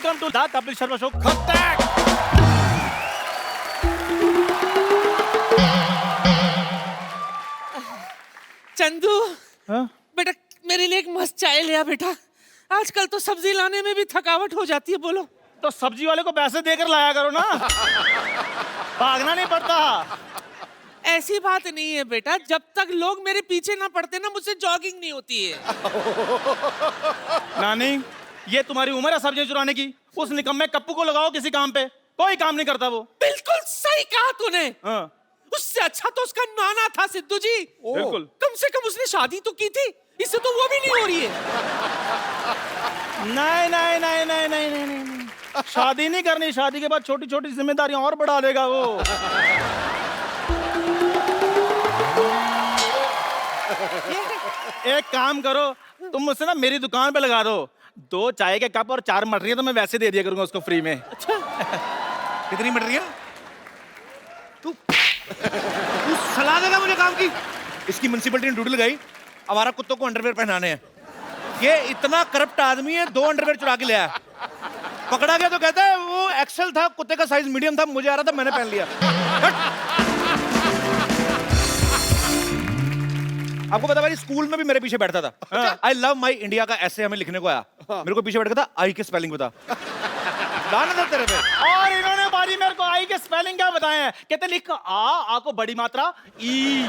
Welcome to the Kapil Sharma show खतरनाक। चंदू हाँ? बेटा मेरे लिए एक मस्त चाय ले आ बेटा। आजकल तो सब्जी लाने में भी थकावट हो जाती है। बोलो तो सब्जी वाले को पैसे देकर लाया करो ना, भागना नहीं पड़ता। ऐसी बात नहीं है बेटा, जब तक लोग मेरे पीछे ना पड़ते ना मुझसे जॉगिंग नहीं होती है। नानी, ये तुम्हारी उम्र है सब्जी चुराने की? उस निकम्मे कप्पू को लगाओ किसी काम पे, कोई काम नहीं करता वो। बिल्कुल सही कहा तूने। हाँ। उससे अच्छा तो उसका नाना था सिद्धू जी। बिल्कुल। कम से कम उसने शादी तो की थी, इससे तो वो भी नहीं हो रही है। नहीं नहीं नहीं नहीं नहीं नहीं नहीं, शादी नहीं करनी। शादी के बाद छोटी छोटी जिम्मेदारियां और बढ़ा देगा वो। एक काम करो, तुम मुझसे ना मेरी दुकान पे लगा दो। 2 चाय के कप और 4 मटरियां तो मैं वैसे दे दिया करूंगा उसको फ्री में। अच्छा कितनी मटरियां? तू सलाह देगा मुझे काम की? इसकी म्युनिसिपैलिटी ने ड्यूटी लगाई हमारा कुत्तों को अंडरवेयर पहनाने हैं। ये इतना करप्ट आदमी है, 2 अंडरवेयर चुरा के ले आया। पकड़ा गया तो कहता है वो एक्सेल था, कुत्ते का साइज मीडियम था, मुझे आ रहा था मैंने पहन लिया। आपको पता भाई, स्कूल में भी मेरे पीछे बैठता था। आई लव माई इंडिया का ऐसे हमें लिखने को आया, मेरे को पीछे बैठ गया था, आई के स्पेलिंग बता। लाना था तेरे पे। और इन्होंने बारी मेरे को आई के स्पेलिंग क्या बताए हैं? कहते लिख आ को बड़ी मात्रा ई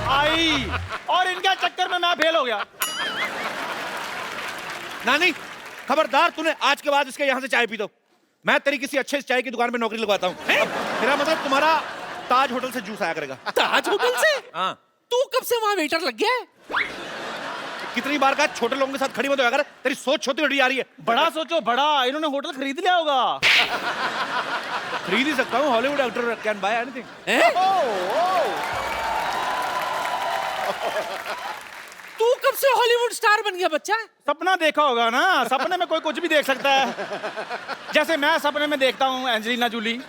आई, और इनके चक्कर में मैं फेल हो गया। नानी खबरदार, तूने आज के बाद इसके यहाँ से चाय पी दो। मैं तेरी किसी अच्छे चाय की दुकान पे नौकरी लगवाता हूँ। मेरा मतलब तुम्हारा ताज होटल से जूस आया करेगा। ताज होटल से? हाँ। तू कब से वहाँ वेटर लग गया है? कितनी बार कहा छोटे लोगों के साथ खड़ी मत होया कर, तेरी सोच छोटी छोटी आ रही है। बड़ा सोचो बड़ा, इन्होंने होटल खरीद लिया होगा। खरीद ही सकता हूँ, Hollywood actor can buy anything. तू कब से हॉलीवुड स्टार बन गया बच्चा? सपना देखा होगा ना, सपने में कोई कुछ भी देख सकता है। जैसे मैं सपने में देखता हूँ एंजेलिना जूली।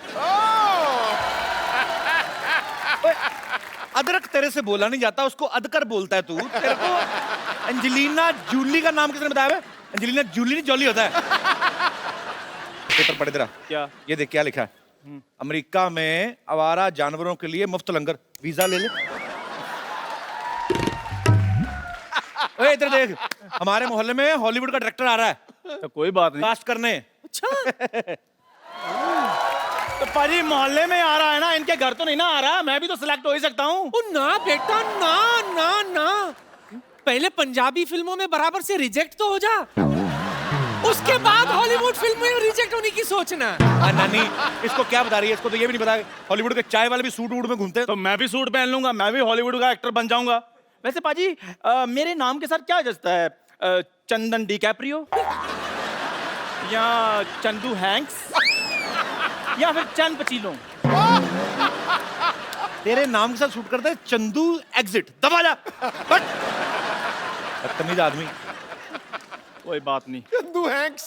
अदरक तेरे से बोला नहीं जाता, उसको अदकर बोलता है तू। तेरे को एंजेलिना जूली का नाम किसने बताया है? एंजेलिना जूली नहीं, जॉली होता है। पेपर पढ़े तेरा क्या? ये देख क्या लिखा है। अमेरिका में आवारा जानवरों के लिए मुफ्त लंगर, वीजा ले ले। ओए इधर देख, हमारे मोहल्ले में हॉलीवुड का डायरेक्टर आ रहा है तो कोई बात नहीं। कास्ट करने। अच्छा तो पाजी मोहल्ले में आ रहा है ना, इनके घर तो नहीं ना आ रहा, मैं भी तो सिलेक्ट हो ही सकता हूँ। ओ ना बेटा ना ना ना, पहले पंजाबी फिल्मों में बराबर से रिजेक्ट तो हो जा, उसके बाद हॉलीवुड फिल्म में रिजेक्ट होने की सोचना। नानी इसको क्या बता रही है? इसको तो ये भी नहीं पता हॉलीवुड के चाय वाले भी सूट वूट में घूमते हैं। तो मैं भी सूट पहन लूंगा, मैं भी हॉलीवुड का एक्टर बन जाऊंगा। वैसे पाजी मेरे नाम के साथ क्या जचता है? चंदन डी कैप्रियो, या चंदू हैंक्स, या फिर चंद पचीलो? तेरे नाम के साथ शूट करते हैं चंदू एग्जिट। दबा जा, बदतमीज आदमी। कोई बात नहीं। चंदू हैंक्स।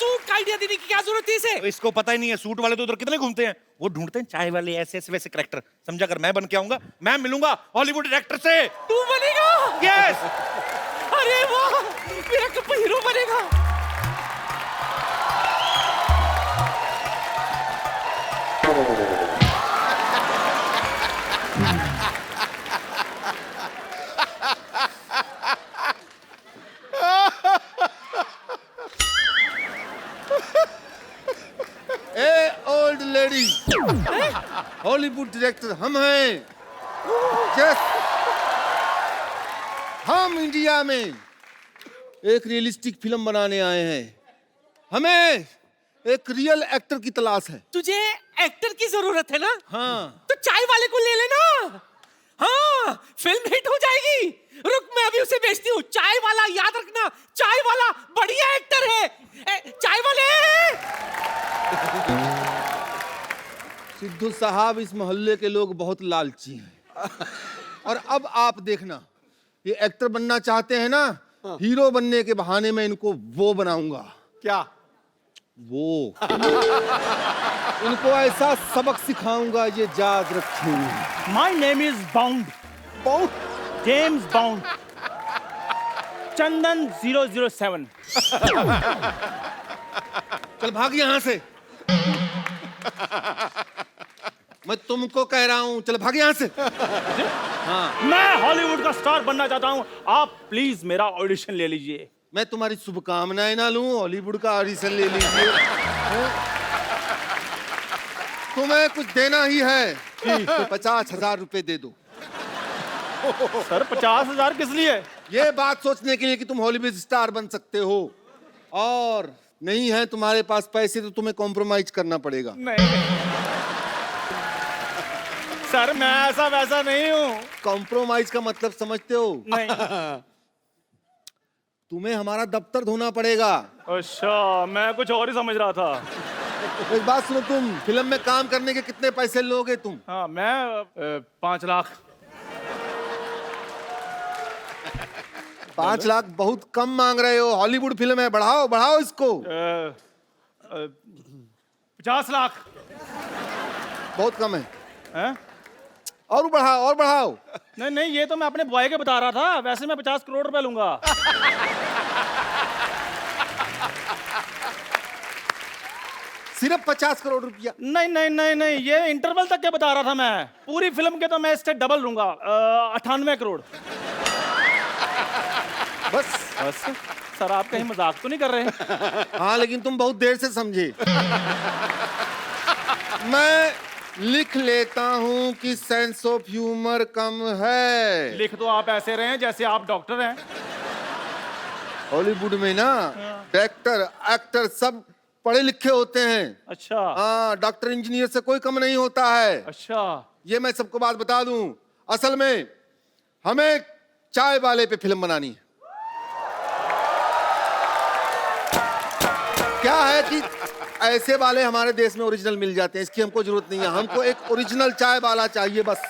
सूट का आइडिया देने की क्या जरूरत है इसे? इसको पता ही नहीं है, सूट वाले तो उधर कितने घूमते हैं, वो ढूंढते हैं चाय वाले ऐसे ऐसे वैसे कैरेक्टर। समझा कर मैं बन के आऊंगा, मैं मिलूंगा हॉलीवुड डायरेक्टर से। तू बनेगा? यस। अरे वाह, मेरा कप्पू हीरो बनेगा। ओल्ड लेडी, हॉलीवुड डायरेक्टर हम हैं। जस्ट हम इंडिया में एक रियलिस्टिक फिल्म बनाने आए हैं। हमें एक रियल एक्टर की तलाश है। तुझे एक्टर की जरूरत है ना? हाँ। तो चाय वाले को ले लेना। हाँ, फिल्म हिट हो जाएगी। रुक मैं अभी उसे बेचती हूँ। चाय वाला याद रखना, चाय वाला बढ़िया एक्टर है। चाय वाले। सिद्धू साहब, इस मोहल्ले के लोग बहुत लालची हैं। और अब आप देखना, ये एक्टर बनना चाहते हैं ना, हीरो बनने के बहाने में इनको वो बनाऊंगा। क्या? वो इनको ऐसा सबक सिखाऊंगा ये याद रखेंगे। My name is bound, James bound. Chandan 007। चल भाग यहाँ से। मैं तुमको कह रहा हूँ, चल भाग यहाँ से। मैं हॉलीवुड का स्टार बनना चाहता हूँ, आप प्लीज मेरा ऑडिशन ले लीजिए। मैं तुम्हारी शुभकामनाएं ना लूं, हॉलीवुड का ऑडिशन ले लीजिए। तुम्हें कुछ देना ही है तो 50,000 रुपए दे दो। सर 50,000 किस लिए? ये बात सोचने के लिए कि तुम हॉलीवुड स्टार बन सकते हो, और नहीं है तुम्हारे पास पैसे तो तुम्हें कॉम्प्रोमाइज करना पड़ेगा। नहीं सर, मैं ऐसा वैसा नहीं हूँ। कॉम्प्रोमाइज का मतलब समझते हो? नहीं। तुम्हें हमारा दफ्तर धोना पड़ेगा। अच्छा, मैं कुछ और ही समझ रहा था। एक बात सुनो, तुम फिल्म में काम करने के कितने पैसे लोगे तुम? हाँ, मैं 5 लाख। 5 लाख बहुत कम मांग रहे हो, हॉलीवुड फिल्म है, बढ़ाओ बढ़ाओ इसको। 50 लाख। बहुत कम है। हैं? और बढ़ाओ और बढ़ाओ। नहीं नहीं, ये तो मैं अपने बॉय के बता रहा था, वैसे मैं 50 करोड़ रुपए लूंगा। सिर्फ 50 करोड़ रुपया? नहीं नहीं नहीं नहीं, ये इंटरवल तक के बता रहा था मैं। पूरी फिल्म के तो मैं इससे डबल लूंगा, 98 करोड़। बस? बस सर, आप कहीं मजाक तो नहीं कर रहे? हाँ, लेकिन तुम बहुत देर से समझे। मैं लिख लेता हूँ कि सेंस ऑफ ह्यूमर कम है। लिख तो आप ऐसे रहे हैं जैसे आप डॉक्टर हैं। हॉलीवुड में ना डायरेक्टर एक्टर सब पढ़े लिखे होते हैं। अच्छा। हाँ, डॉक्टर इंजीनियर से कोई कम नहीं होता है। अच्छा। ये मैं सबको बात बता दूं, असल में हमें चाय वाले पे फिल्म बनानी है। क्या है कि ऐसे वाले हमारे देश में ओरिजिनल मिल जाते हैं, इसकी हमको जरूरत नहीं है। हमको एक ओरिजिनल चाय वाला चाहिए बस।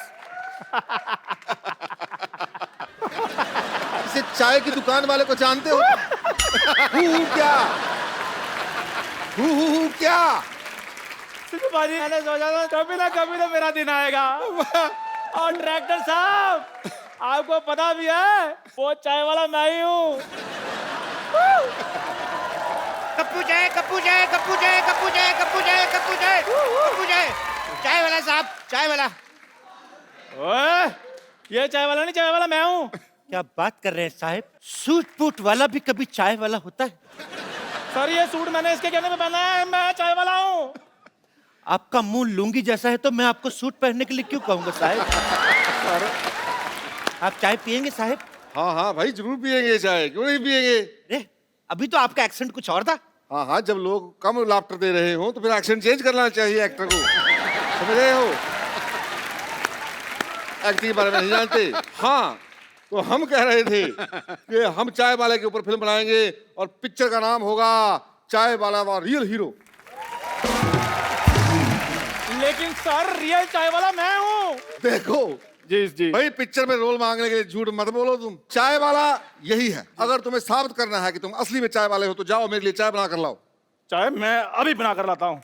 इसे चाय की दुकान वाले को जानते हो? क्या क्या? बाजी, मैंने सोचा था कभी ना मेरा दिन आएगा। और डायरेक्टर साहब, आपको पता भी है वो चाय वाला मैं ही हूँ। कप्पू चाय, कप्पू चाय, कप्पू चाय, कप्पू चाय, कप्पू चाय, कप्पू चाय, कप्पू चाय। चाय वाला साहब, चाय वाला। ओए, ये चाय वाला नहीं, चाय वाला मैं हूँ। क्या बात कर रहे हैं साहब? सूट बूट वाला भी कभी चाय वाला होता है? सर, ये सूट मैंने इसके कहने पे पहना है, मैं चाय वाला हूँ। आपका मुंह लुंगी जैसा है तो मैं आपको सूट पहनने के लिए क्यों कहूंगा साहब? आप चाय पियेंगे साहब? हाँ हाँ भाई, जरूर पियेंगे चाय, क्यों नहीं पियेंगे? अरे अभी तो आपका एक्सेंट कुछ और था। हाँ हाँ, जब लोग कम लाफ्टर दे रहे हो तो फिर एक्शन चेंज करना चाहिए एक्टर को। समझ रहे हो? एक्टिंग के बारे में नहीं जानते? हाँ, तो हम कह रहे थे कि हम चाय वाले के ऊपर फिल्म बनाएंगे और पिक्चर का नाम होगा चाय वाला वा रियल हीरो। लेकिन सर, रियल चाय वाला मैं हूँ। देखो जी जी भाई, पिक्चर में रोल मांगने के लिए झूठ मत बोलो तुम। चाय वाला यही है। अगर तुम्हें साबित करना है कि तुम असली में चाय वाले हो तो जाओ मेरे लिए चाय बना कर लाओ। चाय मैं अभी बना कर लाता हूँ।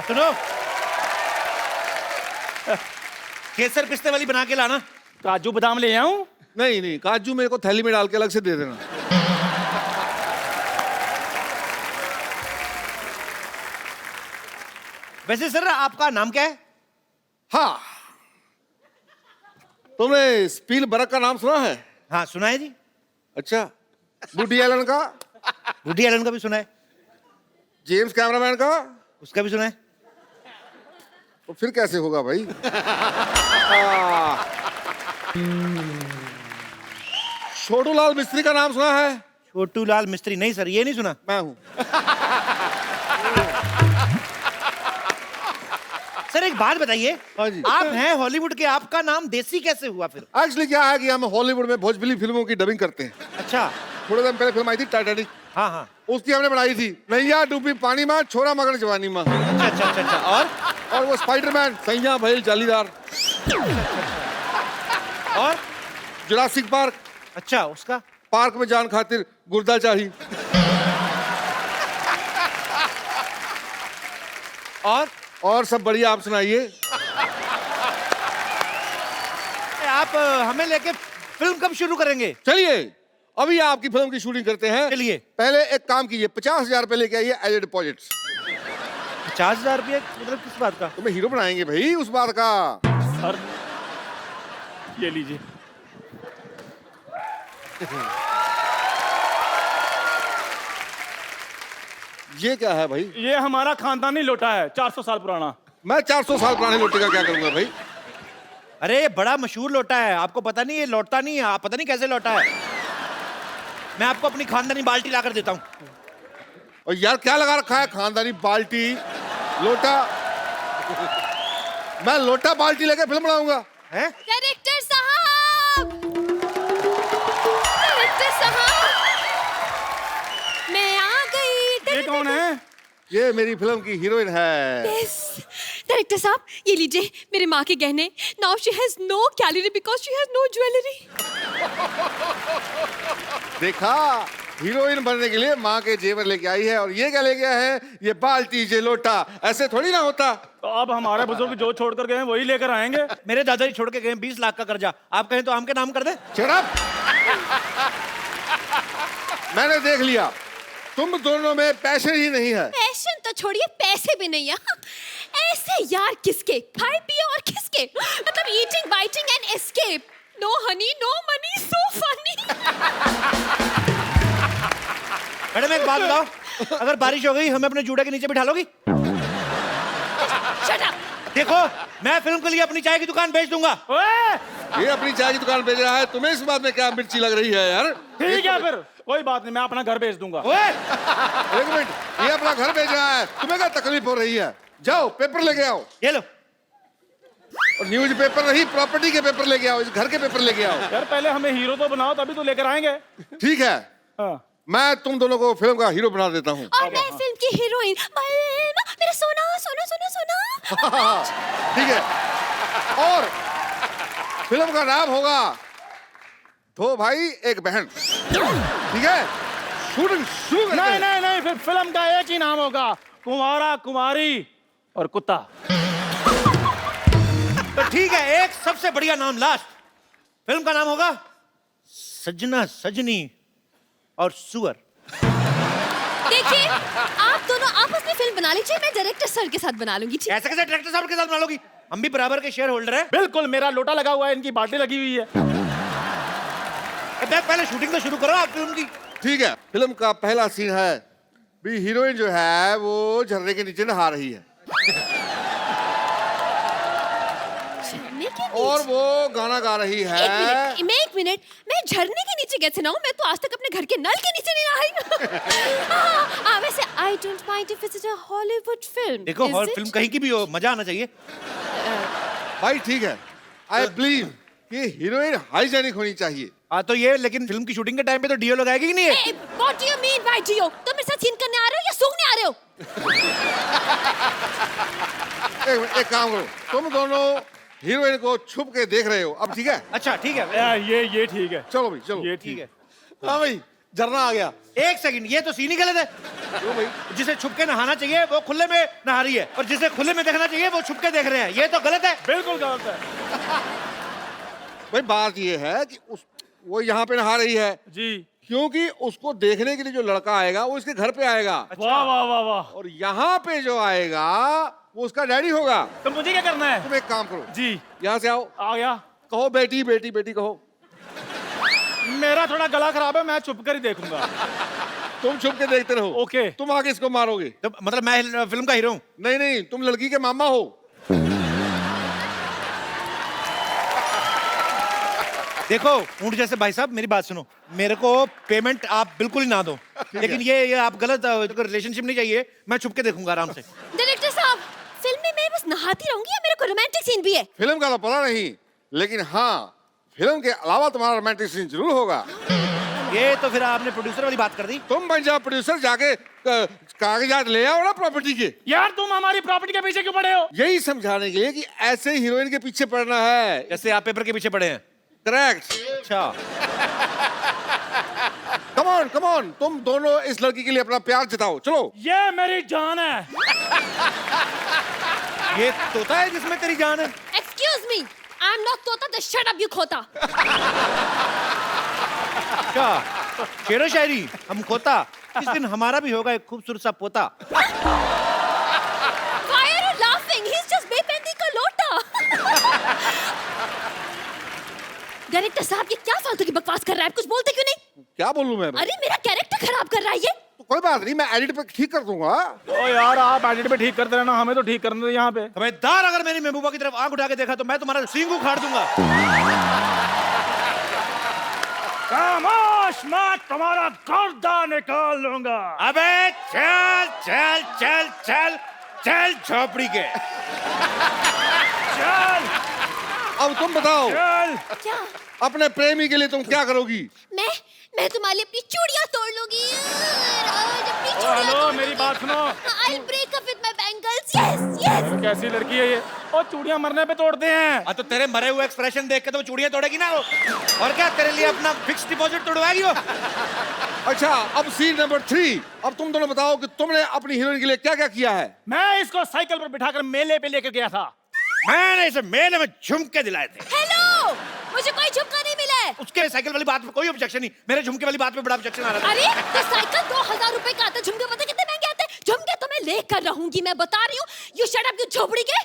सुनो, केसर पिस्ते वाली बना के लाना। काजू बादाम ले आऊं? नहीं नहीं, काजू मेरे को थैली में डाल के अलग से दे देना। वैसे सर, आपका नाम क्या है? हाँ, तुमने स्पीलबर्ग का नाम सुना है? हाँ सुना है जी। अच्छा, वुडी एलन का? वुडी एलन का भी सुना है। जेम्स कैमरामैन का? उसका भी सुना है। तो फिर कैसे होगा भाई? छोटू लाल मिस्त्री का नाम सुना है? छोटू लाल मिस्त्री? नहीं सर, ये नहीं सुना। मैं हूं। सर एक बात बताइए, हाँ जी। आप हैं हॉलीवुड के, आपका नाम देसी कैसे हुआ फिर? एक्चुअली क्या है कि हम हॉलीवुड में भोजपुरी फिल्मों की डबिंग करते हैं। अच्छा। थोड़े दिन पहले फिल्म आई थी टाइटैनिक। हाँ हाँ। उसकी हमने बनाई थी नैया डूबी पानी में, छोरा मगर जवानी में। अच्छा अच्छा अच्छा अच्छा। और वो स्पाइडरमैन, सैया भैल जालीदार। और जुरासिक पार्क, अच्छा, उसका? पार्क में जान खातिर गुर्दा चाहिए। और सब बढ़िया, आप सुनाइए। आप हमें लेके फिल्म कब शुरू करेंगे? चलिए, अभी आपकी फिल्म की शूटिंग करते हैं। चलिए। पहले एक काम कीजिए, 50,000 रुपए लेके आइए एज ए डिपॉजिट। 50,000 रुपये मतलब किस बात का? तुम्हें हीरो बनाएंगे भाई, उस बात का। सर ये लीजिए। ये क्या है भाई? ये हमारा खानदानी लोटा है, 400 साल पुराना। मैं 400 साल पुराने लोटे का क्या करूंगा भाई? अरे ये बड़ा मशहूर लोटा है, आपको पता नहीं? ये लौटता नहीं है, आप पता नहीं कैसे लौटा है। मैं आपको अपनी खानदानी बाल्टी लाकर देता हूँ। और यार क्या लगा रखा है? खानदानी बाल्टी, लोटा। मैं लोटा बाल्टी लेके फिल्म बनाऊंगा हैं? डायरेक्टर साहब, डायरेक्टर साहब, मैं आ गई। ये कौन है? ये मेरी फिल्म की हीरोइन है। यस डायरेक्टर साहब, ये लीजिए मेरे माँ के गहने। Now she has no calorie because she has no jewellery. देखा, हीरोइन बनने के लिए माँ के जेवर लेके आई है, और ये क्या लेके आया है? ये बाल्टी, ये लोटा। ऐसे थोड़ी ना होता। तो अब हमारे बुजुर्ग जो छोड़ कर गए हैं वही लेकर आएंगे। मेरे दादाजी छोड़ के गए 20 लाख का कर्जा, आप कहें तो आम के नाम कर दे। Shut up! मैंने देख लिया, तुम दोनों में पैसे ही नहीं है। पैशन तो छोड़िए, पैसे भी नहीं है। ऐसे यार किसके? खाए पिए और किसके? मतलब eating biting and escape. No honey no money, so funny. Madam एक बात बताओ, अगर बारिश हो गई हमें अपने जूड़ा के नीचे बिठा लोगी? Shut up. देखो, मैं फिल्म के लिए अपनी चाय की दुकान बेच दूंगा। ओए! ये अपनी चाय की दुकान बेच रहा है, तुम्हें इस बात में क्या मिर्ची लग रही है यार? ठीक है फिर, कोई बात नहीं, मैं अपना घर बेच दूंगा। ओए! एक मिनट, ये अपना घर बेच रहा है, तुम्हें क्या तकलीफ हो रही है? जाओ पेपर लेके आओ, ये लो। और न्यूज पेपर नहीं, प्रॉपर्टी के पेपर लेके आओ, इस घर के पेपर लेके आओ। यार पहले हमें हीरो तो बनाओ, तभी तो लेकर आएंगे। ठीक है, हाँ। मैं तुम दोनों को फिल्म का हीरो बना देता हूँ। और मैं फिल्म की हीरोइन। मेरा सोना सोना सोना सोना। ठीक है, और फिल्म का नाम होगा दो भाई एक बहन। ठीक है, शूटिंग शुरू करते नहीं हैं। नहीं नहीं, फिर फिल्म का एक ही नाम होगा, कुंवारा कुमारी और कुत्ता। तो ठीक है, एक सबसे बढ़िया नाम लास्ट। फिल्म का नाम होगा सजना सजनी और सुअर। देखिए, आप दोनों आपस में फिल्म बना लीजिए, मैं डायरेक्टर सर के साथ बना लूंगी। ठीक? ऐसे कैसे डायरेक्टर साहब के साथ बना लोगी? हम भी बराबर के शेयर होल्डर हैं। बिल्कुल, मेरा लोटा लगा हुआ है, इनकी बाल्टी लगी हुई है। पहले शूटिंग तो शुरू करो आप फिल्म की। ठीक है, फिल्म का पहला सीन है, भी हीरोइन जो है वो झरने के नीचे नहा रही है, झरने के नीचे? और वो गाना गा रही है। एक मिनट, मैं झरने के नीचे कैसे नहाऊं? मैं तो आज तक अपने घर के नल के नीचे नहीं नहाई। वैसे I don't mind if it's a Hollywood film. देखो, is हॉल it? फिल्म कहीं की भी हो, मजा आना चाहिए। भाई ठीक है, आई बिलीव कि हीरोइन हाइजेनिक होनी चाहिए। हाँ तो ये, लेकिन फिल्म की शूटिंग के टाइम पे तो डीओ लगाएगी कि नहीं है? Hey, what do you mean by Gio? तुम मेरे साथ सीन करने आ रहे हो या सूंघने आ रहे हो? एक काम करो, तुम दोनों हीरोइन को छुप के देख रहे हो अब, ठीक है? अच्छा ठीक है। ये ठीक है। चलो भाई, चलो। ये ठीक है। हाँ भाई, झरना आ गया। एक सेकंड, ये तो सीन ही गलत है। क्यों भाई? जिसे छुप के नहाना चाहिए वो खुले में नहा रही है, और जिसे खुले में देखना चाहिए वो छुप के देख रहे हैं। ये तो गलत है। बिल्कुल गलत है भाई बात ये है कि वो यहाँ पे नहा रही है जी। क्योंकि उसको देखने के लिए जो लड़का आएगा वो इसके घर पे आएगा, वाह वाह वाह वाह। और यहाँ पे जो आएगा वो उसका डैडी होगा। तो मुझे क्या करना है? तुम एक काम करो, जी, यहाँ से आओ, आ गया। कहो बेटी बेटी बेटी कहो। मेरा थोड़ा गला खराब है, मैं छुप कर ही देखूंगा। तुम छुप के देखते रहो। ओके। तुम आगे इसको मारोगे। तो मतलब मैं फिल्म का हीरो हूँ? नहीं नहीं, तुम लड़की के मामा हो। देखो ऊंट जैसे भाई साहब, मेरी बात सुनो, मेरे को पेमेंट आप बिल्कुल ही ना दो, लेकिन ये आप गलत रिलेशनशिप नहीं चाहिए। मैं छुप के देखूंगा आराम से। डायरेक्टर साहब, फिल्म में मैं बस नहाती रहूंगी या मेरे को रोमांटिक सीन भी है? फिल्म का तो पता नहीं, लेकिन हाँ, फिल्म के अलावा तुम्हारा रोमांटिक सीन जरूर होगा। ये तो फिर आपने प्रोड्यूसर वाली बात कर दी। तुम बन जाओ प्रोड्यूसर, जाके कागजात ले आओ ना प्रॉपर्टी के। यार तुम हमारी प्रॉपर्टी के पीछे क्यों पड़े हो? यही समझाने के लिए कि ऐसे हीरोइन के पीछे पड़ना है। जैसे आप पेपर के पीछे पड़े हैं। करेक्ट। अच्छा, कम ऑन, तुम दोनों इस लड़की के लिए अपना प्यार जताओ, चलो। ये मेरी जान है। ये तोता है जिसमें तेरी जान है? Excuse me, I'm not तोता, तो shut up you खोता। क्या शेरो शायरी हम खोता, इस दिन हमारा भी होगा एक खूबसूरत सा पोता। Why are you laughing? He's just बेपेंदी का लोटा। डायरेक्टर साहब ये क्या फालतू की बकवास कर रहा है? कुछ बोलते क्यों नहीं? क्या बोलूं मैं? अरे मेरा कैरेक्टर खराब कर रहा है ये। तो कोई बात नहीं, मैं एडिट पे ठीक कर दूंगा। ओ यार आप एडिट पे ठीक करते रहना, हमें तो ठीक करने दो यहाँ पे। खबरदार अगर मेरी महबूबा की तरफ आंख उठा के देखा तो मैं तुम्हारा सींग उखाड़ दूंगा। खामोश, मैं तुम्हारा गर्दा निकाल लूंगा। अबे चल चल चल चल चल झोपड़ी के चल अब तुम बताओ, चल। क्या? अपने प्रेमी के लिए तुम क्या करोगी? मैं तुम्हारे लिए अपनी चूड़ियां तोड़ लूंगी। आज अपनी ओ चूड़ियां हेलो, तोड़ मेरी लूंगी। बात सुनो। I'll break up with my bangles. Yes, yes. कैसी लड़की है ये? ओ चूड़ियां मरने पे तोड़ते हैं। तो तेरे मरे हुए एक्सप्रेशन देख के तो वो चूड़ियां तोड़ेगी ना वो। और क्या तेरे लिए अपना फिक्स डिपॉजिट तोड़वाएगी वो। अच्छा, अब सीन नंबर 3। अब तुम दोनों बताओ कि तुमने अपनी हीरोइन के लिए क्या क्या किया है? मैं इसको साइकिल पर बिठाकर मेले पे लेकर गया था। मैंने इसे मेले में झुमके दिलाए थे। हेलो, मुझे कोई झुमका नहीं मिला है। उसके साइकिल वाली बात पे कोई ऑब्जेक्शन नहीं, मेरे झुमके वाली बात पे बड़ा ऑब्जेक्शन आ रहा था। अरे तो साइकिल 2000 रुपए का आता है, झुमके पता कितने महंगे आते हैं? झुमके तो मैं लेकर रहूंगी, मैं बता रही हूँ। यू शट अप, यू झोपड़ी के।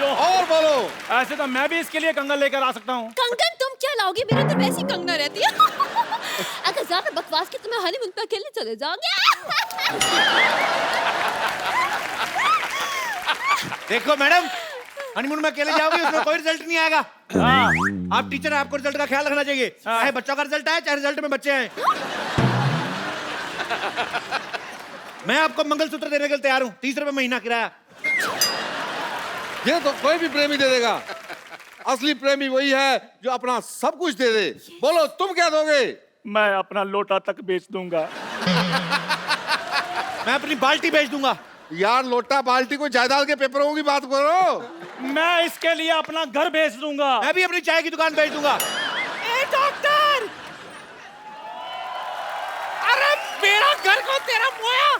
और बोलो। ऐसे तो मैं भी इसके लिए कंगन लेकर आ सकता हूँ। कंगन तुम क्या लाओगे? मेरे तो वैसी कंगना रहती है। अगर ज्यादा बकवास की तो मैं हनीमून पे अकेले चले जाऊंगी। देखो मैडम, हनीमून में अकेले जाओगी उसमें कोई रिजल्ट नहीं आएगा। आप टीचर हैं, आपको रिजल्ट का ख्याल रखना चाहिए। चाहे बच्चों का रिजल्ट आए, चाहे रिजल्ट में बच्चे आए। मैं आपको मंगलसूत्र देने के लिए तैयार हूँ, 30 रुपए महीना किराया। ये तो कोई भी प्रेमी दे देगा। असली प्रेमी वही है जो अपना सब कुछ दे दे। बोलो तुम क्या दोगे? मैं अपना लोटा तक बेच दूंगा। मैं अपनी बाल्टी बेच दूंगा। यार लोटा बाल्टी को जायदाद के पेपरों की बात करो। मैं इसके लिए अपना घर बेच दूंगा। मैं भी अपनी चाय की दुकान बेच दूंगा। ए डॉक्टर, अरे मेरा घर को तेरा मोया।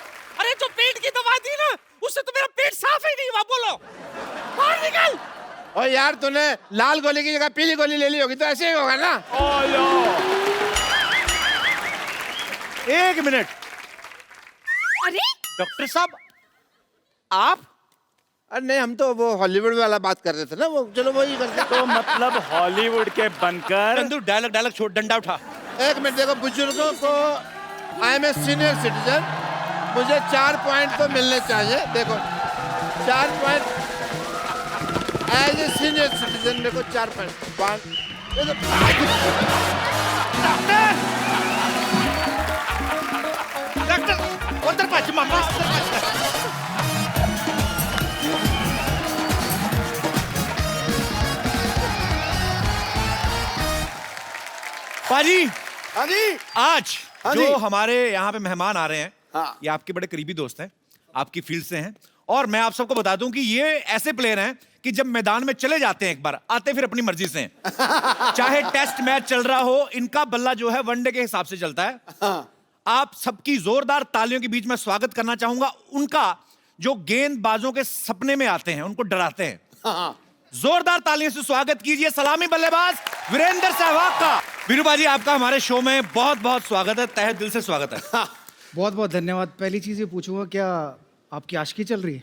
अरे जो पेट की दवा दी ना, उससे तो मेरा पेट साफ ही नहीं हुआ। बोलो, बाहर निकल। और यार तूने लाल गोली की जगह पीली गोली ले ली होगी तो ऐसे ही होगा ना। एक मिनट अरे डॉक्टर साहब, आप? अरे नहीं, हम तो वो हॉलीवुड वाला बात कर रहे थे ना, वो चलो वही करते। तो मतलब हॉलीवुड के बनकर। नंदू डायलॉग छोड़, डंडा उठा। एक मिनट देखो, बुजुर्गों को I am a senior citizen, मुझे 4 पॉइंट तो मिलने चाहिए। देखो 4 point as a senior citizen, देखो 4 पॉइंट। डॉक्टर उधर पास मामा। पाजी, हाँ जी। आज हाँ जो जी। हमारे यहाँ पे मेहमान आ रहे हैं, हाँ। ये आपके बड़े करीबी दोस्त हैं, आपकी फील्ड से हैं। और मैं आप सबको बता दूं कि ये ऐसे प्लेयर हैं कि जब मैदान में चले जाते हैं एक बार, आते फिर अपनी मर्जी से हैं। चाहे टेस्ट मैच चल रहा हो, इनका बल्ला जो है वनडे के हिसाब से चलता है। हाँ। आप सबकी जोरदार तालियों के बीच में स्वागत करना चाहूंगा उनका, जो गेंदबाजों के सपने में आते हैं, उनको डराते हैं। हाँ। जोरदार तालियों से स्वागत कीजिए सलामी बल्लेबाज वीरेंद्र सहवाग का। वीरू भाजी, आपका हमारे शो में बहुत बहुत स्वागत है, तहे दिल से स्वागत है। बहुत बहुत धन्यवाद। पहली चीज ये पूछूंगा, क्या आपकी आशिकी चल रही है?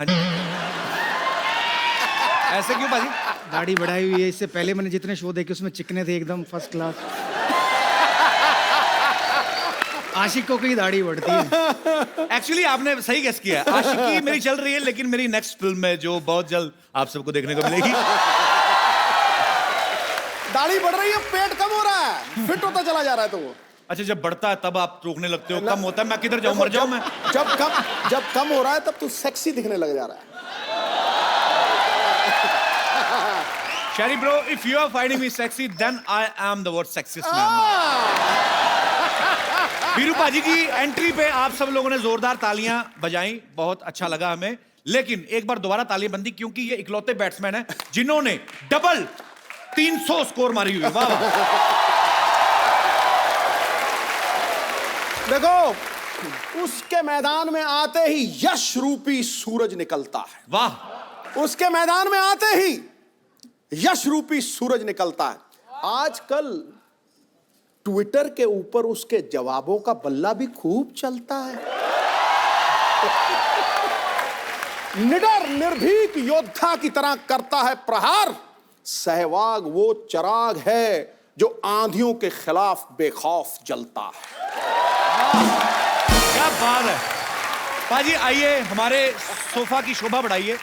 ऐसे क्यों भाजी? दाढ़ी बढ़ाई हुई है, इससे पहले मैंने जितने शो देखे उसमें चिकने थे एकदम फर्स्ट क्लास। आशिकों की दाढ़ी बढ़ती है। एक्चुअली आपने सही गेस किया है। आशिकी मेरी चल रही है, लेकिन मेरी नेक्स्ट फिल्म में जो बहुत जल्द आप सबको देखने को मिलेगी। दाढ़ी बढ़ रही है, पेट कम हो रहा है, फिट होता चला जा रहा है। तो वो अच्छा, जब बढ़ता है तब आप रोकने लगते हो, कम होता है मैं किधर जाऊं, मर जाऊं मैं। जब कम हो रहा है तब तू सेक्सी दिखने लग जा रहा है। Shairy bro, if you are finding me sexy then I am the world sexiest man. Viru paaji की एंट्री पे आप सब लोगों ने जोरदार तालियां बजाई, बहुत अच्छा लगा हमें। लेकिन एक बार दोबारा तालियां बंदी, क्योंकि ये इकलौते बैट्समैन हैं जिन्होंने डबल 300 स्कोर मारी हुई। वाह वाह। देखो, उसके मैदान में आते ही यश रूपी सूरज निकलता है। वाह। उसके मैदान में आते ही यश रूपी सूरज निकलता है। आजकल ट्विटर के ऊपर उसके जवाबों का बल्ला भी खूब चलता है। निडर निर्भीक योद्धा की तरह करता है प्रहार। सहवाग वो चिराग है जो आंधियों के खिलाफ बेखौफ जलता है। क्या बात है पाजी, आइए हमारे सोफा की शोभा बढ़ाइए।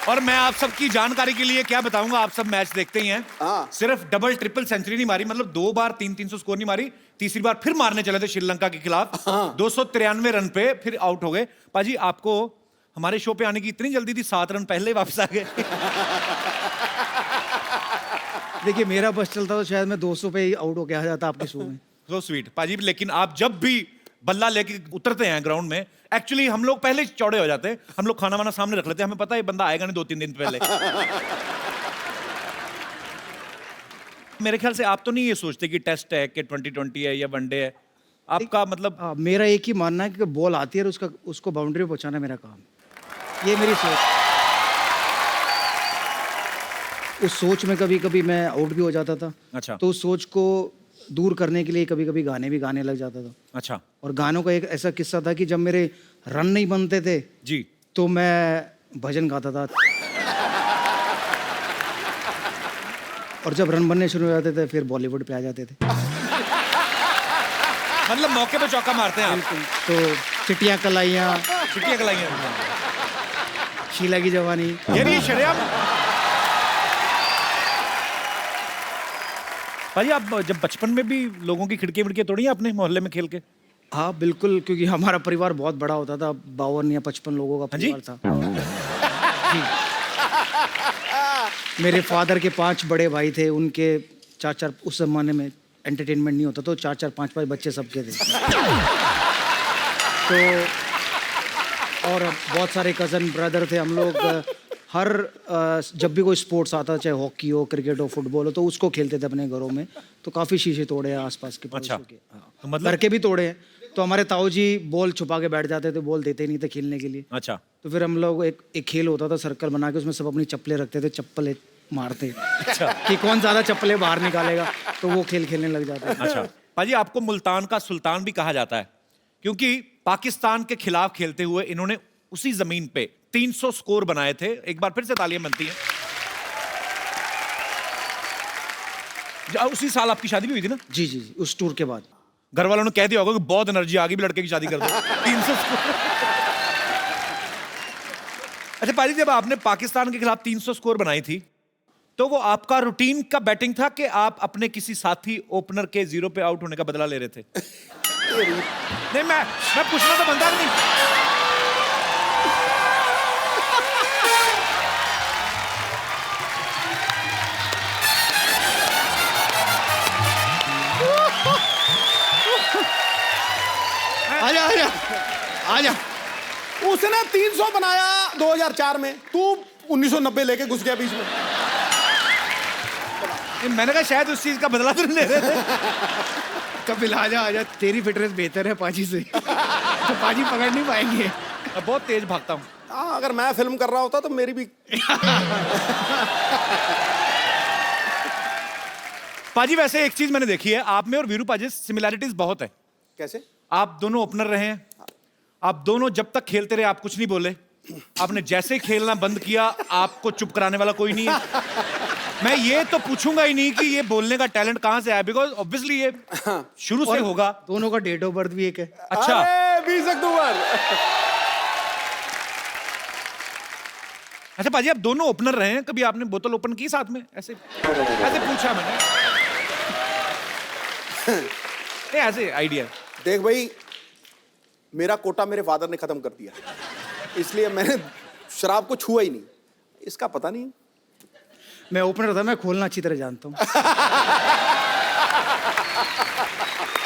और मैं आप सबकी जानकारी के लिए क्या बताऊंगा, आप सब मैच देखते ही हैं। हाँ। सिर्फ डबल ट्रिपल सेंचुरी नहीं मारी, मतलब 2 बार 300 स्कोर नहीं मारी, तीसरी बार फिर मारने चले थे श्रीलंका के खिलाफ। हाँ। 293 रन पे फिर आउट हो गए। पाजी आपको हमारे शो पे आने की इतनी जल्दी थी, 7 रन पहले ही वापस आ गए। देखिए मेरा बस चलता तो शायद मैं 200 पे ही आउट होके आ जाता आपके शो में। सो स्वीट पाजी, लेकिन आप जब भी बल्ला लेके उतरते हैं ग्राउंड में, एक्चुअली हम लोग पहले चौड़े हो जाते हैं। हम लोग खाना वाना सामने रख लेते हैं, हमें पता है ये बंदा आएगा नहीं 2-3 दिन पहले। मेरे ख्याल से आप तो नहीं ये सोचते कि टेस्ट है कि 2020 है या वनडे है, आपका मतलब मेरा एक ही मानना है कि बॉल आती है और उसको बाउंड्री पे पहुंचाना मेरा काम। ये मेरी सोच। उस सोच में कभी कभी मैं आउट भी हो जाता था। अच्छा। तो उस सोच को दूर करने के लिए कभी कभी गाने भी गाने लग जाता था। अच्छा और गानों का एक ऐसा किस्सा था कि जब मेरे रन नहीं बनते थे जी, तो मैं भजन गाता था। और जब रन बनने शुरू हो जाते थे फिर बॉलीवुड पे आ जाते थे। मतलब मौके पे चौका मारते हैं आप। तो चिट्टियां कलाइयां, छुट्टियां कलाइयां। शीला की जवानी। यार ये शर्म। भाई आप जब बचपन में भी लोगों की खिड़की विड़कियां तोड़ी हैं आपने मोहल्ले में खेल के? हाँ बिल्कुल, क्योंकि हमारा परिवार बहुत बड़ा होता था, 52 या 55 लोगों का हाँ जी? परिवार था। जी। मेरे फादर के 5 बड़े भाई थे, उनके 4-4, उस जमाने में एंटरटेनमेंट नहीं होता तो 4-4 5-5 बच्चे सबके थे। तो और बहुत सारे कज़न ब्रदर थे हम लोग। हर जब भी कोई स्पोर्ट्स आता, चाहे हॉकी हो, क्रिकेट हो, फुटबॉल हो, तो उसको खेलते थे अपने घरों में। तो काफ़ी शीशे तोड़े हैं आसपास के अच्छा। पड़ोसियों के। हाँ। तो मतलब घर के भी तोड़े हैं। तो हमारे ताऊ जी बॉल छुपा के बैठ जाते थे, बॉल देते ही नहीं थे खेलने के लिए। अच्छा तो फिर हम लोग एक खेल होता था, सर्कल बना के उसमें सब अपनी चप्पलें रखते थे, चप्पल मारते कि कौन ज्यादा चप्पलें बाहर निकालेगा, तो वो खेल खेलने लग जाते थे। अच्छा भाजी, आपको मुल्तान का सुल्तान भी कहा जाता है क्योंकि पाकिस्तान के खिलाफ खेलते हुए इन्होंने उसी जमीन पे 300 स्कोर बनाए थे। एक बार फिर से तालियां बनती हैं। उसी साल आपकी शादी भी हुई थी ना? जी जी जी, उस टूर के बाद। घर वालों ने कह दिया होगा कि बहुत एनर्जी आ गई, भी लड़के की शादी कर दो। 300 स्कोर। अच्छा पाजी, जब आपने पाकिस्तान के खिलाफ 300 स्कोर बनाई थी तो वो आपका रूटीन का बैटिंग था कि आप अपने किसी साथी ओपनर के 0 पे आउट होने का बदला ले रहे थे? नहीं, मैं पूछना तो बनता नहीं। आजा आजा आजा। उसने 300 बनाया 2004 में, तू 1990 लेके घुस गया बीच में। मैंने कहा शायद उस चीज का बदला तो नहीं ले रहे थे। कपिल आजा आजा, तेरी फिटनेस बेहतर है पाजी से। तो पाजी पकड़ नहीं पाएंगे। मैं बहुत तेज भागता हूँ। हाँ, अगर मैं फिल्म कर रहा होता तो मेरी भी। पाजी वैसे एक चीज मैंने देखी है, आप में और वीरू पाजी सिमिलैरिटीज बहुत है। कैसे? आप दोनों ओपनर रहे हैं, आप दोनों जब तक खेलते रहे आप कुछ नहीं बोले। आपने जैसे ही खेलना बंद किया, आपको चुप कराने वाला कोई नहीं है। मैं ये तो पूछूंगा ही नहीं कि ये बोलने का टैलेंट कहां से आया, बिकॉज ऑब्वियसली ये शुरू से होगा। दोनों का डेट ऑफ बर्थ भी एक है। अच्छा, अरे 20 अक्टूबर। अच्छा पाजी, आप दोनों ओपनर रहे हैं, कभी आपने बोतल ओपन की साथ में? ऐसे पूछा मैंने, ऐसे आइडिया। देख भाई, मेरा कोटा मेरे फादर ने खत्म कर दिया, इसलिए मैंने शराब को छुआ ही नहीं। इसका पता नहीं। मैं ओपनर था, मैं खोलना अच्छी तरह जानता हूँ।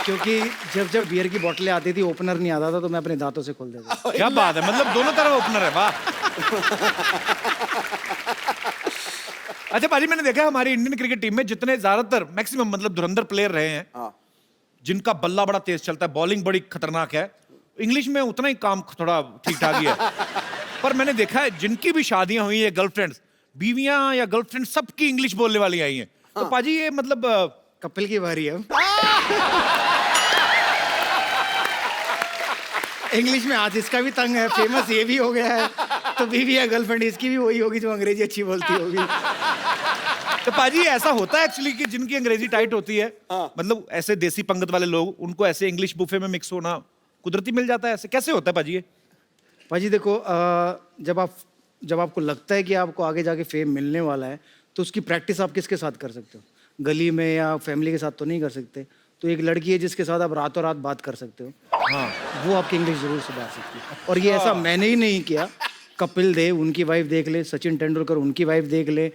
क्योंकि जब बियर की बोतलें आती थी, ओपनर नहीं आता था, तो मैं अपने दांतों से खोल देता। क्या बात है, मतलब दोनों तरफ ओपनर है, वाह। अच्छा पाजी, मैंने देखा हमारी इंडियन क्रिकेट टीम में जितने ज्यादातर मैक्सिमम मतलब धुरंधर प्लेयर रहे हैं, हाँ। जिनका बल्ला बड़ा तेज चलता है, बॉलिंग बड़ी खतरनाक है, इंग्लिश में उतना ही काम थोड़ा ठीक ठाक ही है। पर मैंने देखा है जिनकी भी शादियां हुई है, गर्लफ्रेंड्स, बीवियां या गर्लफ्रेंड, सबकी इंग्लिश बोलने वाली आई हैं। तो पाजी ये मतलब कपिल की बारी है। इंग्लिश में आज इसका भी तंग है, फेमस ये भी हो गया है, तो बीवी या गर्लफ्रेंड इसकी भी वही होगी जो अंग्रेजी अच्छी बोलती होगी। तो पाजी ऐसा होता है एक्चुअली कि जिनकी अंग्रेजी टाइट होती है, मतलब ऐसे देसी पंगत वाले लोग, उनको ऐसे इंग्लिश बुफे में मिक्स होना कुदरती मिल जाता है, ऐसे कैसे होता है पाजी ये? भाजी देखो, जब आपको लगता है कि आपको आगे जाके फेम मिलने वाला है, तो उसकी प्रैक्टिस आप किसके साथ कर सकते हो? गली में या फैमिली के साथ तो नहीं कर सकते। तो एक लड़की है जिसके साथ आप रातों रात बात कर सकते हो, हाँ। वो आपकी इंग्लिश जरूर सुधार सकती है। और ये ऐसा मैंने ही नहीं किया, कपिल देव उनकी वाइफ देख ले, सचिन तेंदुलकर उनकी वाइफ देख ले,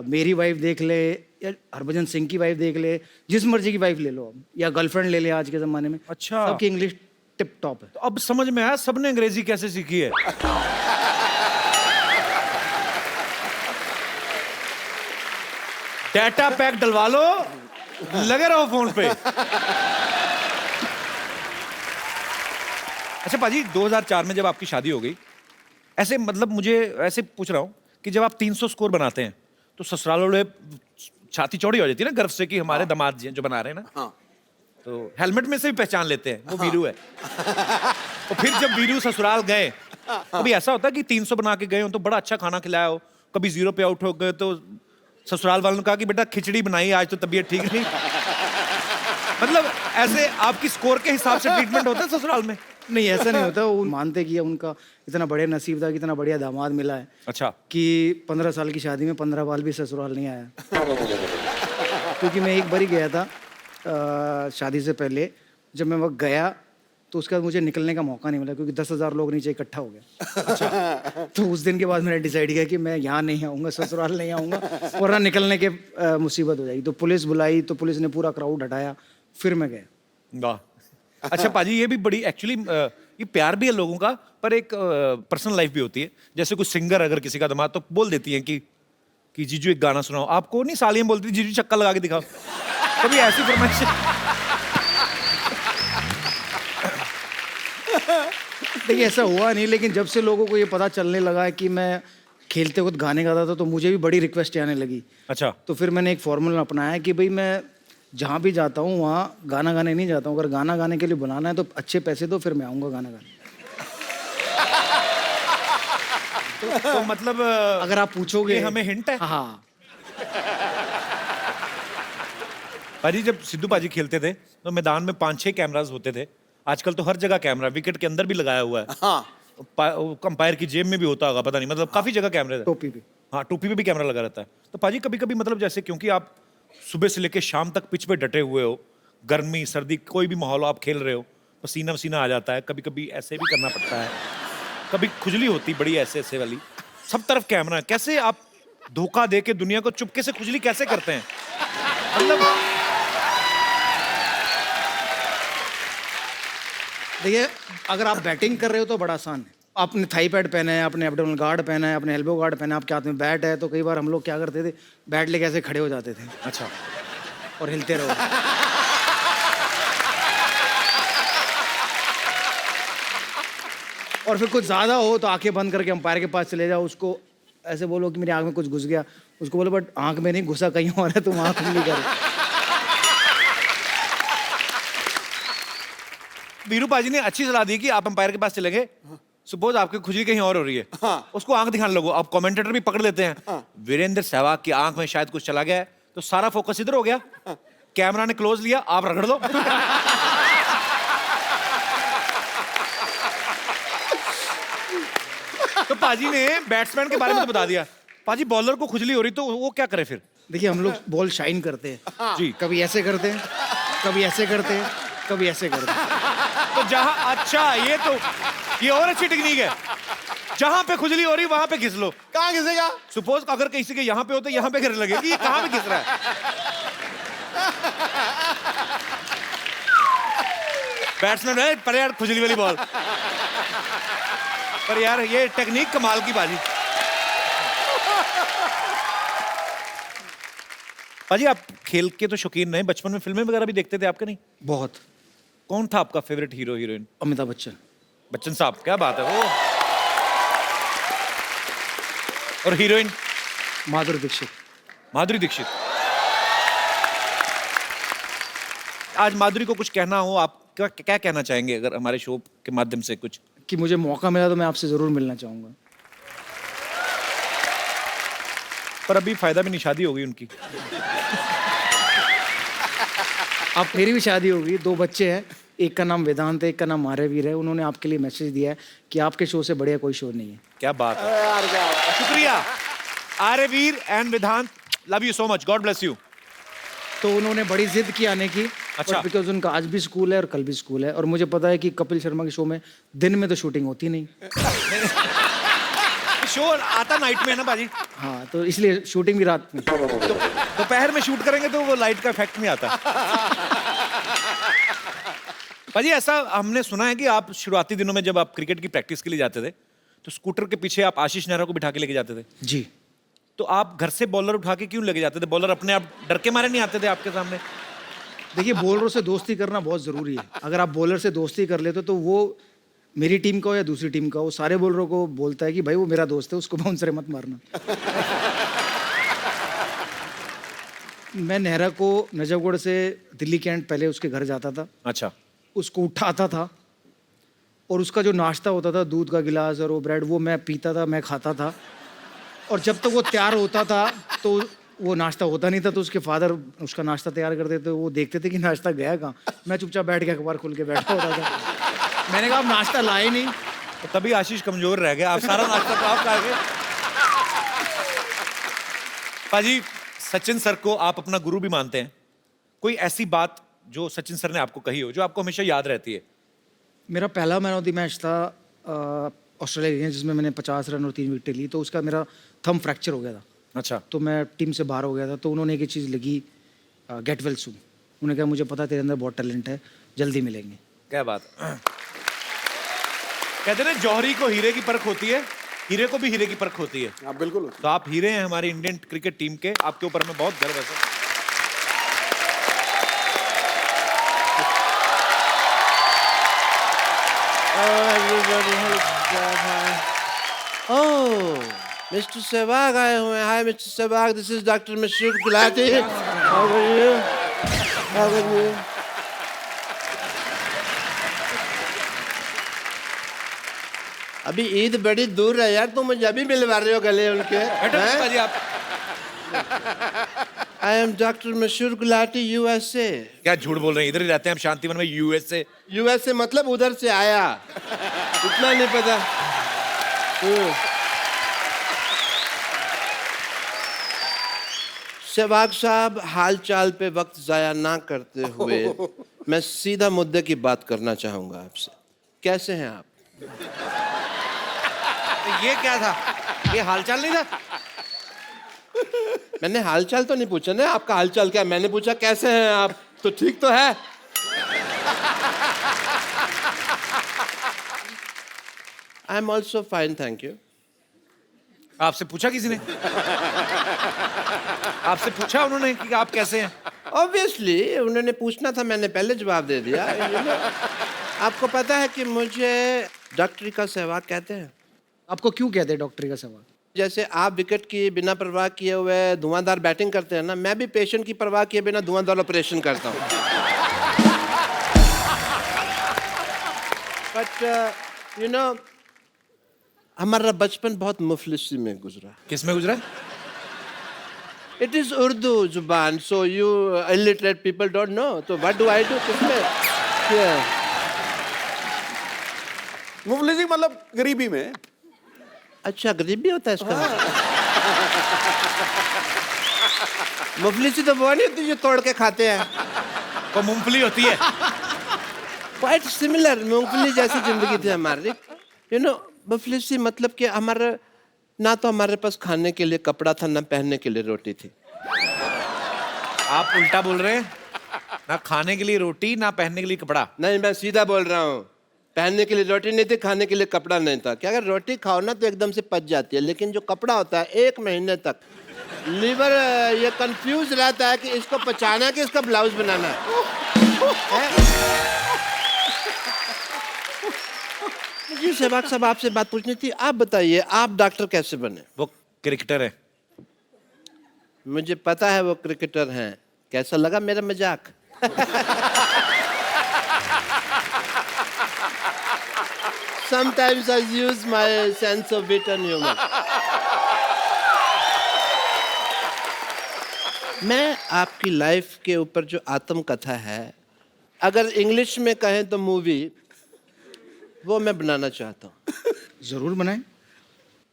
मेरी वाइफ देख ले, या हरभजन सिंह की वाइफ देख ले, जिस मर्जी की वाइफ ले लो अब, या गर्लफ्रेंड ले ले आज के ज़माने में। अच्छा। सबकी इंग्लिश टिप टॉप है। तो अब समझ में आया सबने अंग्रेजी कैसे सीखी है। डाटा पैक डलवा लो, लगे रहो फोन पे। अच्छा पाजी, 2004 में जब आपकी शादी हो गई, ऐसे मतलब मुझे ऐसे पूछ रहा हूँ कि जब आप 300 स्कोर बनाते हैं तो ससुराल वाले छाती चौड़ी हो जाती है ना गर्व से कि हमारे दामाद जी जो बना रहे हैं ना। हाँ। तो हेलमेट में से भी पहचान लेते हैं वो वीरू है। तो फिर जब वीरू ससुराल गए, कभी ऐसा होता है कि 300 बना के गए हो तो बड़ा अच्छा खाना खिलाया हो, कभी 0 पे आउट हो गए तो ससुराल वालों ने कहा कि बेटा खिचड़ी बनाई आज तो तबीयत ठीक नहीं। मतलब ऐसे आपकी स्कोर के हिसाब से ट्रीटमेंट होता है ससुराल में? नहीं, ऐसा नहीं होता। वो मानते कि उनका इतना बढ़िया नसीब था कि इतना बढ़िया दामाद मिला है। अच्छा। कि 15 साल की शादी में 15 बार भी ससुराल नहीं आया। क्योंकि मैं एक बार ही गया था शादी से पहले, जब मैं वक्त गया तो उसके बाद मुझे निकलने का मौका नहीं मिला क्योंकि 10,000 लोग नीचे इकट्ठा हो गए। अच्छा। तो उस दिन के बाद मैंने डिसाइड किया कि मैं यहाँ नहीं आऊँगा, ससुराल नहीं आऊँगा, वरना निकलने के मुसीबत हो जाएगी। तो पुलिस बुलाई, तो पुलिस ने पूरा क्राउड हटाया, फिर मैं गया। वाह। अच्छा पाजी, ये भी बड़ी एक्चुअली ये प्यार भी है लोगों का, पर एक पर्सनल लाइफ भी होती है। जैसे कोई सिंगर अगर किसी का दामाद, तो बोल देती है कि जीजू एक गाना सुनाओ। आपको नहीं सालियां बोलती जीजू चक्का लगा के दिखाओ, कभी ऐसी फरमाइश? देखिए ऐसा हुआ नहीं, लेकिन जब से लोगों को ये पता चलने लगा है कि मैं खेलते वक्त गाने गाता था, तो मुझे भी बड़ी रिक्वेस्ट आने लगी। अच्छा। तो फिर मैंने एक फॉर्मूला अपनाया है कि भाई मैं जहाँ भी जाता हूँ वहाँ गाना गाने नहीं जाता हूँ। अगर गाना गाने के लिए बुलाना है तो अच्छे पैसे दो, फिर मैं आऊँगा गाना गाने। तो मतलब अगर आप पूछोगे, ये हमें हिंट है। हाँ। पाजी, जब सिद्धू पाजी खेलते थे तो मैदान में 5-6 कैमरास होते थे। आजकल तो हर जगह कैमरा, विकेट के अंदर भी लगाया हुआ है। हाँ। अंपायर की जेब में भी होता होगा, पता नहीं, मतलब काफी जगह कैमरे। टोपी पे। हाँ, टोपी पे भी कैमरा लगा रहता है। तो पाजी कभी कभी मतलब जैसे, क्योंकि आप सुबह से लेकर शाम तक पिच पे डटे हुए हो, गर्मी सर्दी कोई भी माहौल आप खेल रहे हो, पसीना वसीना आ जाता है, कभी कभी ऐसे भी करना पड़ता है, कभी खुजली होती बड़ी ऐसे ऐसे वाली, सब तरफ कैमरा है। कैसे आप धोखा दे के दुनिया को चुपके से खुजली कैसे करते हैं? मतलब देखिए, अगर आप बैटिंग कर रहे हो तो बड़ा आसान है। आपने थाई पैड पहना है, आपने एब्डोमिनल गार्ड पहना है, आपने एल्बो गार्ड पहना है, आपके हाथ में बैट है, तो कई बार हम लोग क्या करते थे, बैट लेके ऐसे खड़े हो जाते थे। अच्छा। और हिलते रहो। और फिर कुछ ज्यादा हो तो आंखें बंद करके अंपायर के पास चले जाओ, उसको ऐसे बोलो कि मेरी आंख में कुछ घुस गया, उसको बोलो बट आंख में नहीं घुसा, कहीं और है, तुम आंख नहीं कर। वीरू पाजी ने अच्छी सलाह दी कि आप अंपायर के पास चले गए, सपोज आपकी खुजली कहीं और हो रही है। हाँ। उसको आंख दिखाने लगो, आप कमेंटेटर भी पकड़ लेते हैं। हाँ। वीरेंद्र सहवाग की आंख में शायद कुछ चला गया है, तो सारा फोकस इधर हो गया। कैमरा ने क्लोज लिया, आप रगड़ दो। तो पाजी ने बैट्समैन के बारे में तो बता दिया। पाजी, बॉलर को खुजली हो रही तो वो क्या करे फिर? देखिए, हम लोग बॉल शाइन करते हैं जी। कभी ऐसे करते हैं, कभी ऐसे करते हैं, कभी ऐसे करते हैं। तो जहां, अच्छा ये और अच्छी टेक्निक है, जहां पे खुजली हो रही वहां पे घिस लो। कहाँ घिसेगा? सपोज अगर किसी के यहाँ पे हो तो यहाँ पे गिर लगे कि ये कहाँ पे घिस रहा है। बैट्समैन है पर यार खुजली वाली बॉल, पर यार ये टेक्निक कमाल की बाजी। पाजी, आप खेल के तो शौकीन नहीं, बचपन में फिल्में वगैरह भी देखते थे आपके? नहीं? बहुत। कौन था आपका favourite hero heroine? Amitabh Bachchan. Bachchan साहब, क्या बात है वो। और हीरोइन? माधुरी दीक्षित। माधुरी दीक्षित। आज माधुरी को कुछ कहना हो, आप क्या क्या कहना चाहेंगे अगर हमारे शो के माध्यम से कुछ? कि मुझे मौका मिला तो मैं आपसे ज़रूर मिलना चाहूँगा। पर अभी फायदा भी नहीं, शादी हो गई उनकी। अब मेरी भी शादी होगी, 2 बच्चे हैं, एक का नाम वेदांत है, एक का नाम आर्यवीर है। उन्होंने आपके लिए मैसेज दिया है कि आपके शो से बढ़िया कोई शो नहीं है। क्या बात है, शुक्रिया Aryaveer and Vedant, love you so much, god bless you. तो उन्होंने बड़ी जिद की आने की, अच्छा। बिकॉज उनका आज भी स्कूल है और कल भी स्कूल है, और मुझे पता है कि कपिल शर्मा के शो में दिन में तो शूटिंग होती नहीं। शो आता नाइट में है ना बाजी, हाँ, तो इसलिए शूटिंग भी रात में। दोपहर में शूट करेंगे तो वो लाइट का इफेक्ट नहीं आता। बाजी ऐसा हमने सुना है कि आप शुरुआती दिनों में जब आप क्रिकेट की प्रैक्टिस के लिए जाते थे तो स्कूटर के पीछे आप आशीष नेहरा को बिठा के लेके जाते थे। जी। तो आप घर से बॉलर उठा के क्यों लेके जाते थे? बॉलर अपने आप डर के मारे नहीं आते थे आपके सामने? देखिए, बॉलरों से दोस्ती करना बहुत ज़रूरी है। अगर आप बॉलर से दोस्ती कर लेते तो वो मेरी टीम का हो या दूसरी टीम का हो, सारे बॉलरों को बोलता है कि भाई वो मेरा दोस्त है, उसको बाउंसर मत मारना। मैं नेहरा को नजफगढ़ से दिल्ली कैंट पहले उसके घर जाता था। अच्छा। उसको उठाता था और उसका जो नाश्ता होता था, दूध का गिलास और वो ब्रेड, वो मैं पीता था, मैं खाता था। और जब तक वो तैयार होता था तो वो नाश्ता होता नहीं था, तो उसके फादर उसका नाश्ता तैयार करते थे। वो देखते थे कि नाश्ता गया कहाँ। मैं चुपचाप बैठ के अखबार खोल के बैठा होता था। मैंने कहा, आप नाश्ता लाए नहीं। तो तभी आशीष कमजोर रह गया, आप सारा नाश्ता तो आप खा गए। पाजी, सचिन सर को आप अपना गुरु भी मानते हैं, कोई ऐसी बात जो सचिन सर ने आपको कही हो जो आपको हमेशा याद रहती है? मेरा पहला मैन ऑफ द मैच था ऑस्ट्रेलिया, जिसमें मैंने 50 रन और 3 विकेटें ली, तो उसका मेरा थंब फ्रैक्चर हो गया था। अच्छा। तो मैं टीम से बाहर हो गया था। तो उन्होंने एक चीज़ लगी, गेट वेल सून। उन्होंने कहा, मुझे पता तेरे अंदर बहुत टैलेंट है, जल्दी मिलेंगे। क्या बात है। कहते हैं ना, जौहरी को हीरे की परख होती है, हीरे को भी हीरे की परख होती है। हाँ, बिल्कुल। तो आप हीरे हैं हमारी इंडियन क्रिकेट टीम के, आपके ऊपर हमें बहुत गर्व है सर। Oh, Mr. Sehwag आए हुए हैं। Hi, Mr. Sehwag. This is Dr. Mashroor Gulati. How are you? How are you? अभी ईद बड़ी दूर है यार, तुम मुझे अभी मिलवा रहे हो गले उनके? पाजी आप I am Dr. Mashroor Gulati, USA. क्या झूठ बोल रहे हैं? इधर ही रहते हैं हम, शांतिवन में, यूएसए। USA मतलब उधर से आया, इतना नहीं पता। सहवाग साहब, हाल चाल पे वक्त जाया ना करते हुए मैं सीधा मुद्दे की बात करना चाहूंगा आपसे। कैसे हैं आप? ये क्या था? ये हालचाल नहीं था? मैंने हालचाल तो नहीं पूछा ना, आपका हालचाल क्या? मैंने पूछा कैसे हैं आप, तो ठीक तो है। I am also fine, thank you. आपसे पूछा किसी ने? आपसे पूछा उन्होंने कि आप कैसे हैं? ऑब्वियसली उन्होंने पूछना था, मैंने पहले जवाब दे दिया। आपको पता है कि मुझे डॉक्टरी का सहवाग कहते हैं। आपको क्यों कहते हैं डॉक्टरी का सहवाग? जैसे आप विकेट की बिना परवाह किए हुए धुआंधार बैटिंग करते हैं ना, मैं भी पेशेंट की परवाह किए बिना धुआंधार ऑपरेशन करता हूँ। बट यू नो, हमारा बचपन बहुत मुफलिसी में गुजरा। किस में गुजरा? इट इज उर्दू जुबान, so you illiterate people don't know, तो व्हाट डू आई डू? किसमें? मुफलिसी मतलब गरीबी में। अच्छा, गरीबी होता है इसका? मुफलिसी तो वो नहीं होती जो तोड़ के खाते हैं, वो मूंगफली होती है। क्वाइट सिमिलर, मूंगफली जैसी जिंदगी थी हमारी। यू नो, मुफलिसी मतलब कि हमारा ना तो हमारे पास खाने के लिए कपड़ा था, ना पहनने के लिए रोटी थी। आप उल्टा बोल रहे हैं, ना खाने के लिए रोटी, ना पहनने के लिए कपड़ा। नहीं, मैं सीधा बोल रहा हूँ। पहनने के लिए रोटी नहीं थी, खाने के लिए कपड़ा नहीं था। क्या, अगर रोटी खाओ ना तो एकदम से पच जाती है, लेकिन जो कपड़ा होता है 1 महीने तक लीवर ये कंफ्यूज रहता है कि इसको पचाना है कि इसका ब्लाउज बनाना है। जी सहवाग साहब, आपसे बात पूछनी थी। आप बताइए, आप डॉक्टर कैसे बने? वो क्रिकेटर है। मुझे पता है वो क्रिकेटर हैं। कैसा लगा मेरा मजाक? Sometimes I use my sense of wit and humor. मैं आपकी लाइफ के ऊपर जो आत्मकथा है, अगर इंग्लिश में कहें तो मूवी, वो मैं बनाना चाहता हूँ। जरूर बनाएं।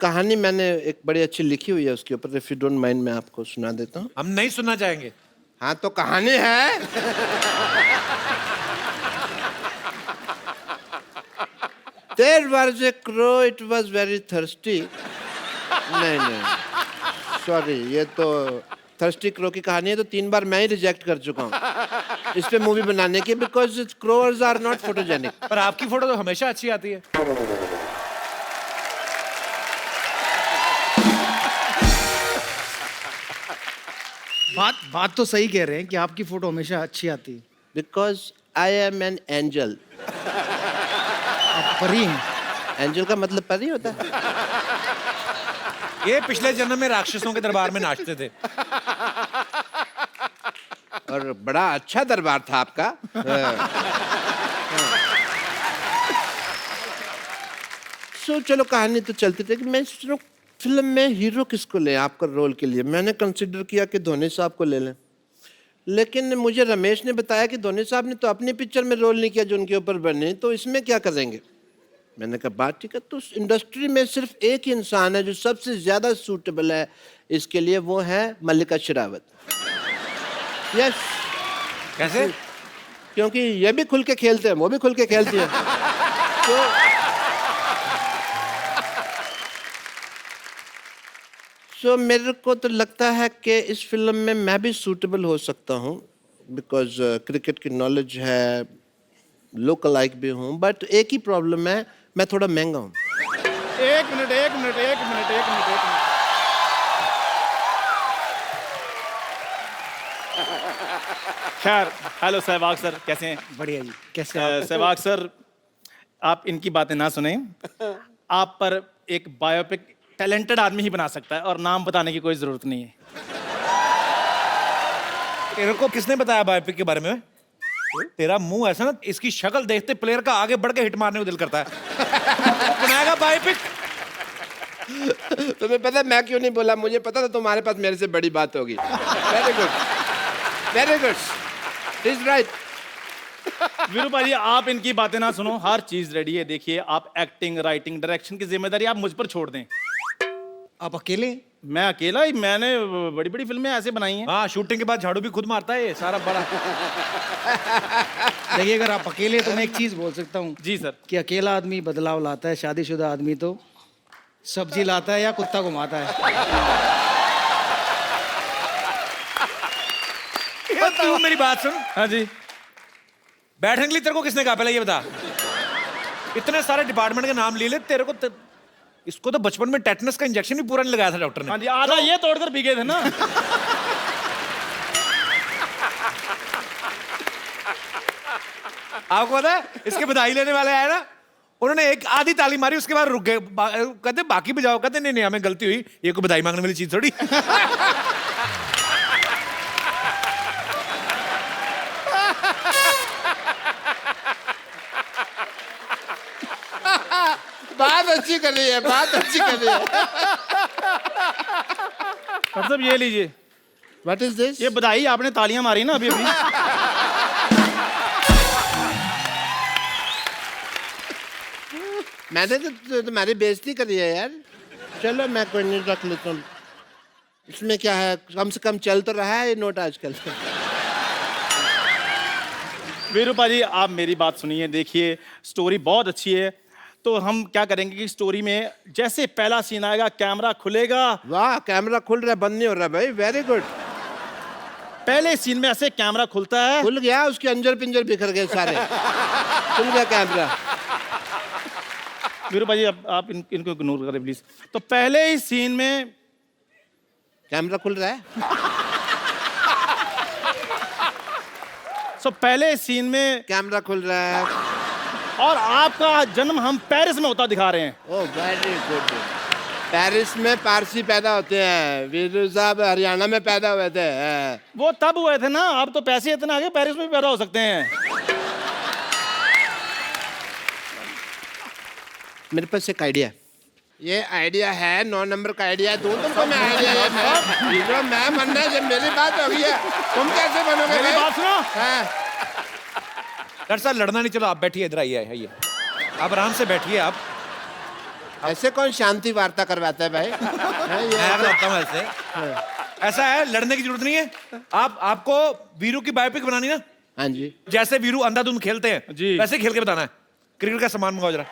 कहानी मैंने एक बड़ी अच्छी लिखी हुई है उसके ऊपर, इफ यू डोंट माइंड मैं आपको सुना देता हूँ। हम नहीं सुनना चाहेंगे। हाँ तो कहानी है। There was a crow, it was very thirsty. नहीं, सॉरी, ये तो थर्स्टी क्रो की कहानी है, तो 3 बार मैं ही रिजेक्ट कर चुका हूँ इस पे मूवी बनाने की, because crows are not photogenic. पर आपकी फोटो तो हमेशा अच्छी आती है। बात तो सही कह रहे हैं कि आपकी फोटो हमेशा अच्छी आती है। Because I am an angel. आप परी हैं। एंजल का मतलब परी होता है। ये पिछले जन्म में राक्षसों के दरबार में नाचते थे। और बड़ा अच्छा दरबार था आपका। सो चलो कहानी तो चलती थी कि मैं सोच रहा हूँ फिल्म में हीरो किसको लें आपका रोल के लिए। मैंने कंसिडर किया कि धोनी साहब को ले लें, लेकिन मुझे रमेश ने बताया कि धोनी साहब ने तो अपनी पिक्चर में रोल नहीं किया जो उनके ऊपर बने, तो इसमें क्या करेंगे। मैंने कहा बात ठीक है, तो उस इंडस्ट्री में सिर्फ एक ही इंसान है जो सबसे ज्यादा सूटेबल है इसके लिए, वो है मल्लिका शेरावत। यस। कैसे? क्योंकि ये भी खुल के खेलते हैं, वो भी खुल के खेलती है। तो मेरे को तो लगता है कि इस फिल्म में मैं भी सूटेबल हो सकता हूँ, बिकॉज क्रिकेट की नॉलेज है, लोकल लाइक भी हूँ, बट एक ही प्रॉब्लम है, मैं थोड़ा महंगा हूँ। एक मिनट। खैर, हेलो सहवाग सर, कैसे हैं? बढ़िया जी, कैसे आप? सहवाग सर, आप इनकी बातें ना सुने। आप पर एक बायोपिक टैलेंटेड आदमी ही बना सकता है, और नाम बताने की कोई जरूरत नहीं है। तेरे को किसने बताया बायोपिक के बारे में? तेरा मुंह ऐसा ना, इसकी शक्ल देखते प्लेयर का आगे बढ़ के हिट मारने को दिल करता है। बनाएगा बायोपिक। तुम्हें पता है मैं क्यों नहीं बोला? मुझे पता था तुम्हारे पास मेरे से बड़ी बात होगी। Very good, very good, is right. Veeru भाई, आप इनकी बातें ना सुनो, हर चीज रेडी है। देखिए, आप एक्टिंग, राइटिंग, डायरेक्शन की जिम्मेदारी आप मुझ पर छोड़ दें। आप अकेले? मैं अकेला ही, मैंने बड़ी बड़ी फिल्में ऐसे बनाई हैं। हाँ, शूटिंग के बाद झाड़ू भी खुद मारता है ये सारा बड़ा। देखिए, अगर आप अकेले तो मैं एक चीज बोल सकता हूँ जी सर। कि अकेला आदमी बदलाव लाता है, शादीशुदा आदमी तो सब्जी लाता है या कुत्ता घुमाता है। तू मेरी बात सुन। हाँ जी। बैठने के लिए तेरे को किसने कहा, पहले ये बता। इतने सारे डिपार्टमेंट के नाम ले ले, तेरे को इसको तो बचपन में टेटनस का इंजेक्शन भी पूरा नहीं लगाया था डॉक्टर ने। हाँ जी, आधा ये तोड़कर पी गए थे ना। आपको पता है, इसके बधाई लेने वाले आए ना, उन्होंने एक आधी ताली मारी, उसके बाद रुक गए। कहते बाकी बजाओ, कहते नहीं नहीं हमें गलती हुई, ये कोई बधाई मांगने वाली चीज थोड़ी। बात अच्छी कर रही है, बात अच्छी कर रही है। मतलब ये लीजिए। What is this? ये बधाई, आपने तालियां मारी ना अभी अभी। मैंने तो तुम्हारी बेइज्जती करी है यार। चलो मैं कोई नहीं, रख लेता हूँ। इसमें क्या है, कम से कम चल तो रहा है ये नोट आजकल। वीरू भाजी, आप मेरी बात सुनिए। देखिए, स्टोरी बहुत अच्छी है, तो हम क्या करेंगे कि स्टोरी में जैसे पहला सीन आएगा, कैमरा खुलेगा। वाह, कैमरा खुल रहा है, बंद नहीं हो रहा भाई, वेरी गुड। पहले सीन में ऐसे कैमरा खुलता है। खुल गया, उसके अंजर पिंजर बिखर गए सारे। खुल गया कैमरा। वीरू भाजी, अब आप इनको इग्नोर करें प्लीज। तो पहले ही सीन में कैमरा खुल रहा है। पहले सीन में कैमरा खुल रहा है, और आपका जन्म हम पेरिस में होता दिखा रहे हैं। Oh very good. पेरिस में पारसी पैदा होते हैं, वीरू साहब हरियाणा में पैदा हुए थे। वो तब हुए थे ना, अब तो पैसे इतने आगे, पेरिस में भी पैदा हो सकते हैं। मेरे पास एक आइडिया है। ये आइडिया है 9 नंबर का आइडिया दूं तुमको मैं आइडिया ये मैं बनना है। जब मेरी बात हो गई है तुम कैसे बनोगे? मेरी बात सुनो। हाँ। डॉक्टर साहब लड़ना नहीं, चलो आप बैठिए, इधर आइए, आइए आप आराम से बैठिए। आप ऐसे कौन शांति वार्ता करवाता है भाई? हाँ, ये मैं करता हूँ ऐसे। ऐसा है, लड़ने की जरूरत नहीं है। आपको वीरू की बायोपिक बनानी ना, हाँ जी। जैसे वीरू अंधाधुंध खेलते हैं जी। वैसे खेल के बताना है। क्रिकेट का सामान मंगाओ जरा।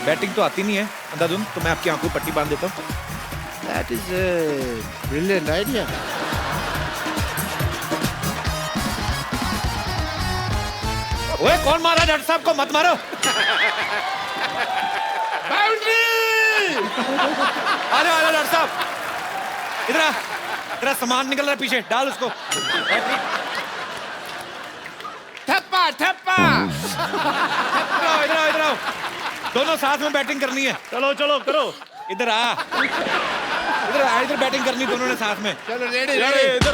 बैटिंग तो आती नहीं है अंधाधुंध, तो मैं आपकी आंखों में पट्टी बांध देता हूँ। That is a brilliant idea. ओए कौन मारा डॉक्टर साहब को? मत मारो। बाउंड्री! आ जाओ डॉक्टर साहब, इधर आ। तेरा सामान निकल रहा है पीछे, डाल उसको। ठप्पा ठप्पा! इधर आओ, इधर आओ, इधर आओ। दोनों साथ में बैटिंग करनी है। चलो चलो करो। इधर आ, इधर आ, इधर बैटिंग करनी दोनों ने साथ में। चलो रेडी यार रेडी इधर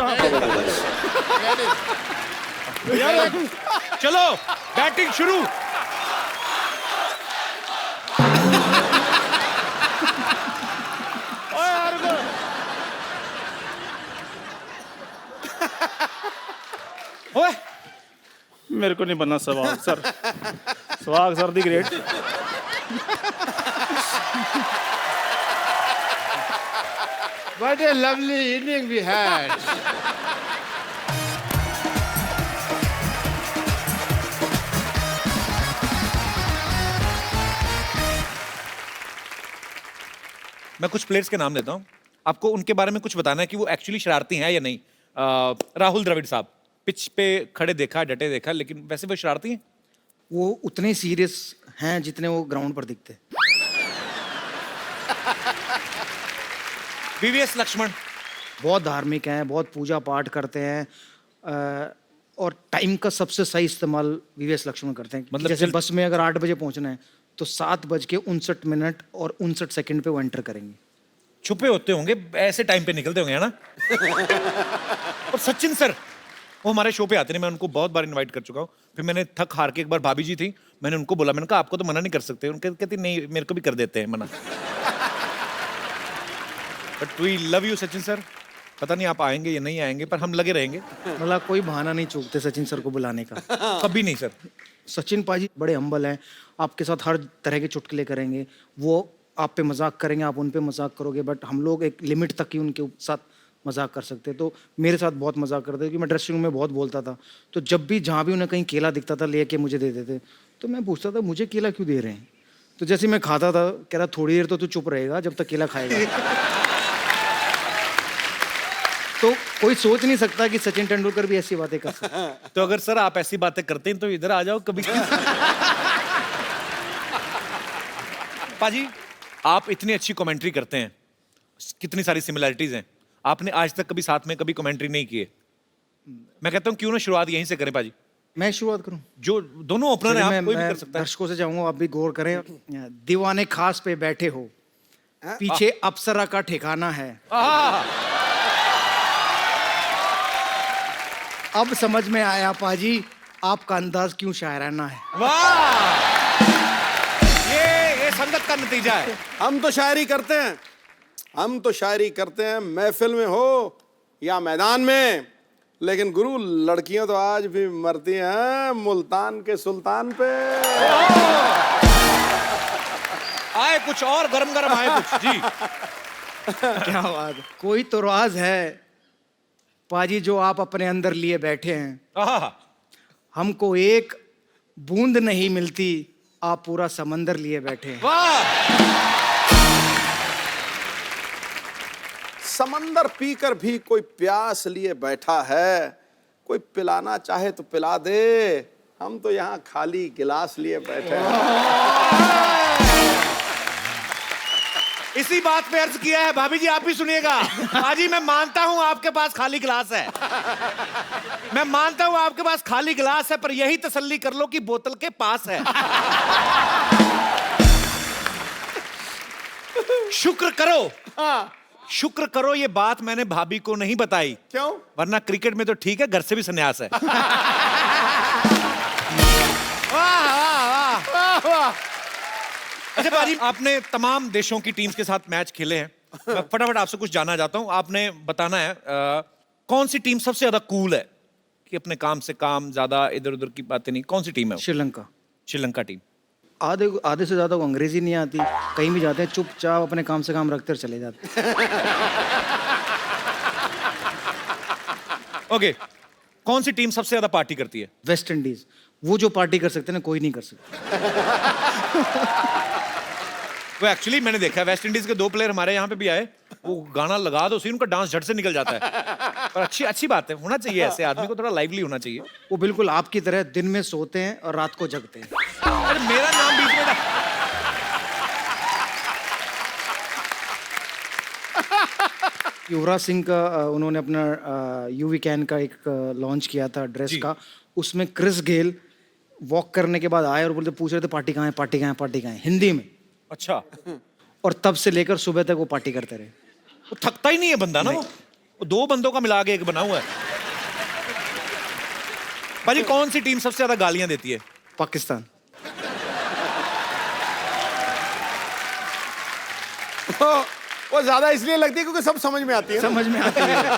रेडी। चलो बैटिंग शुरू। ओए यार रुको। ओए मेरे को नहीं बनना Sehwag sir. Sehwag sir the great. What a lovely evening we had. मैं कुछ प्लेयर्स के नाम लेता हूँ, आपको उनके बारे में कुछ बताना है कि वो एक्चुअली शरारती हैं या नहीं। राहुल द्रविड़ साहब, पिच पे खड़े देखा, डटे देखा, लेकिन वैसे वो शरारती हैं? वो उतने सीरियस हैं जितने वो ग्राउंड पर दिखते हैं। वीवीएस लक्ष्मण बहुत धार्मिक हैं, बहुत पूजा पाठ करते हैं, और टाइम का सबसे सही इस्तेमाल वीवीएस लक्ष्मण करते हैं। मतलब जैसे बस में अगर 8 बजे पहुंचना है तो 7:59 और 59 सेकंड पे वो एंटर करेंगे। छुपे होते होंगे, ऐसे टाइम पे निकलते होंगे, है ना? और सचिन सर, वो हमारे शो पे आते नहीं, मैं उनको बहुत बार इनवाइट कर चुका हूँ। फिर मैंने थक हार के, एक बार भाभी जी थी, मैंने उनको बोला, मैंने कहा आपको तो मना नहीं कर सकते। उनके कहती नहीं, मेरे को भी कर देते हैं मना। But we love you Sachin sir. पता नहीं आप आएंगे या नहीं आएंगे, पर हम लगे रहेंगे। मतलब कोई बहाना नहीं चूकते सचिन सर को बुलाने का। कभी नहीं सर। सचिन पाजी बड़े हम्बल हैं, आपके साथ हर तरह के चुटकुले करेंगे। वो आप पे मजाक करेंगे, आप उन पे मजाक करोगे, बट हम लोग एक लिमिट तक ही उनके साथ मजाक कर सकते हैं। तो मेरे साथ बहुत मजाक करते थे, क्योंकि मैं ड्रेसिंग रूम में बहुत बोलता था। तो जब भी जहाँ भी उन्हें कहीं केला दिखता था, लेके मुझे दे देते। तो मैं पूछता था मुझे केला क्यों दे रहे हैं? तो जैसे मैं खाता था, कह रहा थोड़ी देर तो तू चुप रहेगा जब तक केला खाएगा। तो कोई सोच नहीं सकता कि सचिन तेंदुलकर भी ऐसी बातें कर सकते। तो अगर सर आप ऐसी बातें करते हैं तो इधर आ जाओ कभी। पाजी, आप इतनी अच्छी कमेंट्री करते हैं, कितनी सारी सिमिलैरिटीज हैं, आपने आज तक कभी साथ में कभी कमेंट्री नहीं की है। मैं कहता हूँ क्यों ना शुरुआत यहीं से करें पाजी। मैं शुरुआत करूं? जो दोनों ओपनर हैं, आप कोई भी मैं कर सकता है। दर्शकों से चाहूंगा आप भी गौर करें। दीवाने खास पे बैठे हो, पीछे अप्सरा का ठिकाना है। अब समझ में आया पाजी आपका अंदाज क्यों शायराना है। वाह, ये संगत का नतीजा है। हम तो शायरी करते हैं, हम तो शायरी करते हैं, महफिल में हो या मैदान में। लेकिन गुरु, लड़कियां तो आज भी मरती हैं मुल्तान के सुल्तान पे। आए कुछ और गरम गरम आए कुछ जी। क्या बात है। कोई तो राज है पाजी जो आप अपने अंदर लिए बैठे हैं। आहा, हमको एक बूंद नहीं मिलती, आप पूरा समंदर लिए बैठे हैं। वाह, समंदर पीकर भी कोई प्यास लिए बैठा है, कोई पिलाना चाहे तो पिला दे, हम तो यहाँ खाली गिलास लिए बैठे हैं। इसी बात पे अर्ज किया है। भाभी जी आप भी सुनिएगा। पाजी, मैं मानता हूं आपके पास खाली गिलास है, मैं मानता हूं आपके पास खाली गिलास है, पर यही तसल्ली कर लो कि बोतल के पास है। शुक्र करो, शुक्र करो ये बात मैंने भाभी को नहीं बताई। क्यों? वरना क्रिकेट में तो ठीक है, घर से भी संन्यास है। वाह वाह वाह। अच्छा पाजी, आपने तमाम देशों की टीम्स के साथ मैच खेले हैं। मैं फटाफट आपसे कुछ जानना चाहता हूँ। आपने बताना है कौन सी टीम सबसे ज्यादा कूल है, कि अपने काम से काम, ज्यादा इधर उधर की बातें नहीं। कौन सी टीम है वो? श्रीलंका। श्रीलंका टीम। आधे आधे से ज़्यादा को अंग्रेजी नहीं आती, कहीं भी जाते हैं चुपचाप अपने काम से काम रखते और चले जाते हैं। ओके, कौन सी टीम सबसे ज्यादा पार्टी करती है? West Indies. वो जो पार्टी कर सकते हैं ना, कोई नहीं कर सकता। वो एक्चुअली मैंने देखा है, वेस्ट इंडीज के 2 प्लेयर हमारे यहाँ पे भी आए, वो गाना लगा दो उनका डांस झट से निकल जाता है। पर अच्छी बात है, होना चाहिए ऐसे आदमी को, थोड़ा लाइवली होना चाहिए। वो बिल्कुल आपकी तरह दिन में सोते हैं और रात को जगते हैं। अरे मेरा नाम बीच में युवराज सिंह का उन्होंने अपना यूवी कैन का एक लॉन्च किया था ड्रेस का। उसमें क्रिस गेल वॉक करने के बाद आए और बोलते, पूछ रहे थे पार्टी कहाँ है, पार्टी कहाँ है, पार्टी कहाँ है, हिंदी में। अच्छा। और तब से लेकर सुबह तक वो पार्टी करते रहे। वो थकता ही नहीं है बंदा ना, वो 2 बंदों का मिला के एक बना हुआ है। भाजी, कौन सी टीम सबसे ज्यादा गालियां देती है? पाकिस्तान। वो ज्यादा इसलिए लगती है क्योंकि सब समझ में आती है। समझ में आती है।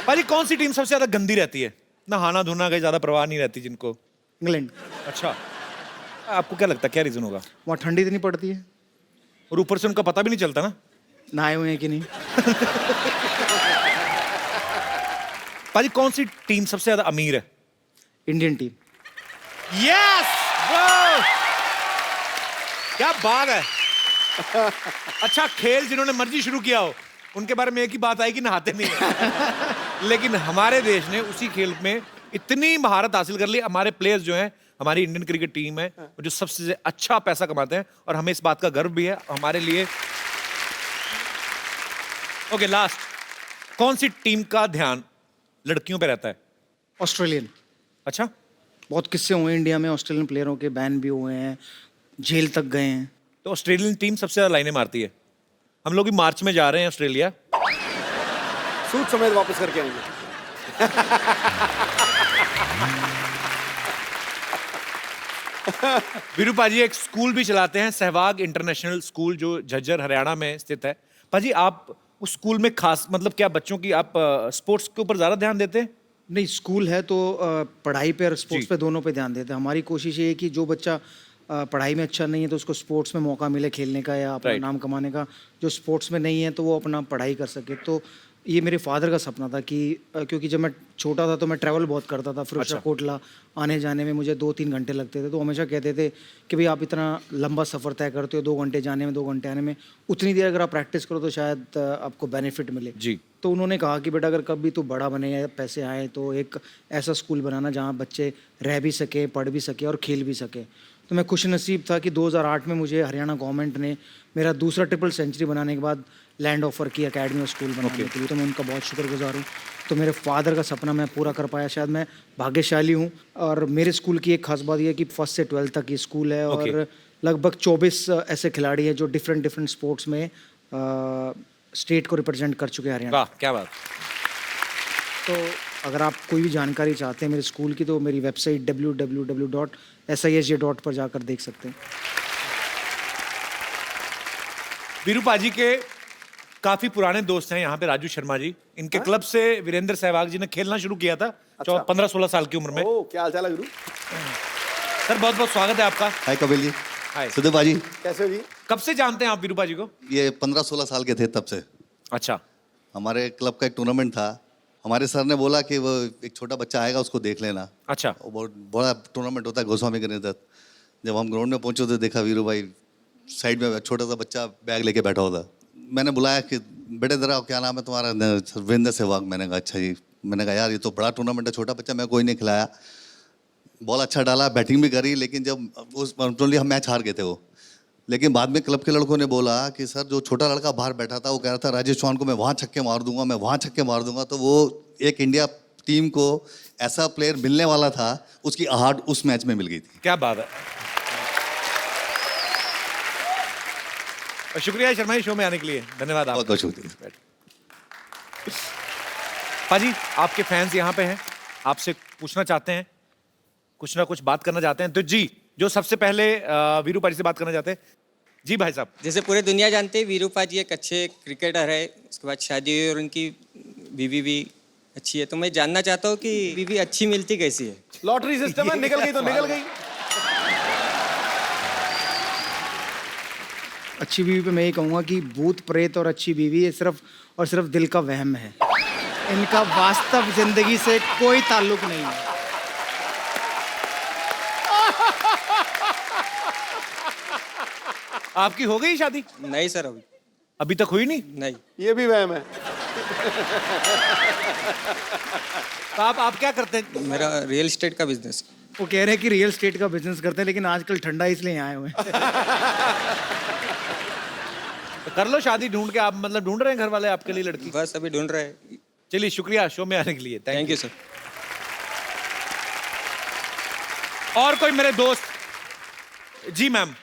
भाजी, कौन सी टीम सबसे ज्यादा गंदी रहती है? नहाना धोना का ज्यादा परवाह नहीं रहती जिनको। इंग्लैंड। अच्छा, आपको क्या लगता है क्या रीजन होगा? वहाँ ठंडी इतनी पड़ती है और ऊपर से उनका पता भी नहीं चलता ना नहाए हुए हैं कि नहीं। भाजी, कौन सी टीम सबसे ज्यादा अमीर है? Indian team. यस ब्रो, क्या बात है। अच्छा, खेल जिन्होंने मर्जी शुरू किया हो उनके बारे में एक ही बात आई कि नहाते नहीं है। लेकिन हमारे देश ने उसी खेल में इतनी महारत हासिल कर ली। हमारे प्लेयर्स जो हैं, हमारी इंडियन क्रिकेट टीम है जो सबसे अच्छा पैसा कमाते हैं, और हमें इस बात का गर्व भी है हमारे लिए। ओके, लास्ट, कौन सी टीम का ध्यान लड़कियों पे रहता है? ऑस्ट्रेलियन। अच्छा, बहुत किस्से हुए हैं इंडिया में ऑस्ट्रेलियन प्लेयरों के, बैन भी हुए हैं, जेल तक गए हैं। तो ऑस्ट्रेलियन टीम सबसे ज्यादा लाइनें मारती है। हम लोग भी मार्च में जा रहे हैं ऑस्ट्रेलिया। सूट समेत वापस करके आएंगे। वीरू पाजी एक स्कूल भी चलाते हैं, सहवाग इंटरनेशनल स्कूल, जो झज्जर हरियाणा में स्थित है। पाजी, आप उस स्कूल में खास मतलब क्या बच्चों की आप स्पोर्ट्स के ऊपर ज्यादा ध्यान देते हैं? नहीं, स्कूल है तो पढ़ाई पे और स्पोर्ट्स जी। पे दोनों पे ध्यान देते हैं। हमारी कोशिश ये है कि जो बच्चा पढ़ाई में अच्छा नहीं है तो उसको स्पोर्ट्स में मौका मिले खेलने का या अपना Right. नाम कमाने का। जो स्पोर्ट्स में नहीं है तो वो अपना पढ़ाई कर सके। तो ये मेरे फादर का सपना था कि क्योंकि जब मैं छोटा था तो मैं ट्रैवल बहुत करता था। फिरोजशाह कोटला आने जाने में मुझे 2-3 घंटे लगते थे। तो हमेशा कहते थे कि भाई आप इतना लंबा सफ़र तय करते हो, 2 घंटे जाने में 2 घंटे आने में, उतनी देर अगर आप प्रैक्टिस करो तो शायद आपको बेनिफिट मिले। जी। तो उन्होंने कहा कि बेटा अगर कभी तू बड़ा बने या पैसे आए तो एक ऐसा स्कूल बनाना जहाँ बच्चे रह भी सके, पढ़ भी सके और खेल भी सके। तो मैं खुश नसीब था कि 2008 में मुझे हरियाणा गवर्नमेंट ने मेरा दूसरा ट्रिपल सेंचुरी बनाने के बाद लैंड ऑफर की अकेडमी और स्कूल बनाने के लिए। तो मैं उनका बहुत शुक्रगुजार हूँ। तो मेरे फादर का सपना मैं पूरा कर पाया, शायद मैं भाग्यशाली हूँ। और मेरे स्कूल की एक खास बात यह है कि 1st से 12th तक ये स्कूल है और लगभग 24 ऐसे खिलाड़ी हैं जो डिफरेंट स्पोर्ट्स में स्टेट को रिप्रेजेंट कर चुके हैं हरियाणा। वाह, क्या बात। तो अगर आप कोई भी जानकारी चाहते हैं मेरे स्कूल की तो मेरी वेबसाइट www.sisj. पर जाकर देख सकते हैं। वीरू पाजी के काफी पुराने दोस्त हैं यहाँ पे, राजू शर्मा जी। इनके क्लब से वीरेंद्र सहवाग जी ने खेलना शुरू किया था 15-16 साल की उम्र में। ओ, क्या हाल चाल है गुरु? सर बहुत बहुत स्वागत है आपका। हाय कपिल जी। हाय। सुधीर बाजी, कैसे हो जी? कब से जानते हैं आप वीरू पाजी को? ये 15-16 साल के थे तब से। अच्छा। हमारे क्लब का एक टूर्नामेंट था, हमारे सर ने बोला कि वो एक छोटा बच्चा आएगा उसको देख लेना। अच्छा। वो बहुत बड़ा टूर्नामेंट होता है गोस्वामी के नेतृत्व। जब हम ग्राउंड में पहुंचे तो देखा वीरू भाई साइड में छोटा सा बच्चा बैग लेके बैठा हुआ था। मैंने बुलाया कि बेटे जरा क्या नाम है तुम्हारा? वीरेंद्र सहवाग। मैंने कहा अच्छा जी। मैंने कहा यार ये तो बड़ा टूर्नामेंट है, छोटा बच्चा, मैं कोई नहीं खिलाया। बॉल अच्छा डाला, बैटिंग भी करी, लेकिन जब उस हम मैच हार गए थे वो। लेकिन बाद में क्लब के लड़कों ने बोला कि सर जो छोटा लड़का बाहर बैठा था वो कह रहा था राजेश चौहान को मैं वहाँ छक्के मार दूंगा, मैं वहाँ छक्के मार दूंगा। तो वो एक इंडिया टीम को ऐसा प्लेयर मिलने वाला था, उसकी आहट उस मैच में मिल गई थी। क्या बात है। और शुक्रिया शर्मा जी शो में आने के लिए, धन्यवाद बहुत आपका। बहुत शुक्रिया। पाजी, आपके फैंस यहाँ पे हैं, आपसे पूछना चाहते हैं, कुछ ना कुछ बात करना चाहते हैं। तो जी, जो सबसे पहले वीरू पाजी से बात करना चाहते हैं, जी भाई साहब। जैसे पूरे दुनिया जानते हैं वीरूपा जी एक अच्छे क्रिकेटर है, उसके बाद शादी हुई और उनकी बीवी भी अच्छी है, तो मैं जानना चाहता हूँ कि बीवी अच्छी मिलती कैसी है? लॉटरी सिस्टम है, निकल गई तो निकल गई। अच्छी बीवी पे मैं ये कहूँगा कि भूत प्रेत और अच्छी बीवी ये सिर्फ और सिर्फ दिल का वहम है, इनका वास्तव जिंदगी से कोई ताल्लुक नहीं है। आपकी हो गई शादी? नहीं सर, अभी अभी तक हुई नहीं? नहीं। ये भी वहम है। तो आप क्या करते हैं? मेरा रियल एस्टेट का बिजनेस। वो कह रहे हैं कि रियल एस्टेट का बिजनेस करते हैं, लेकिन आजकल ठंडा इसलिए आए हुए हैं। तो कर लो शादी ढूंढ के। आप मतलब ढूंढ रहे हैं घर वाले आपके लिए लड़की? बस अभी ढूंढ रहे हैं। चलिए शुक्रिया शो में आने के लिए। Thank you sir. और कोई मेरे दोस्त? जी ma'am.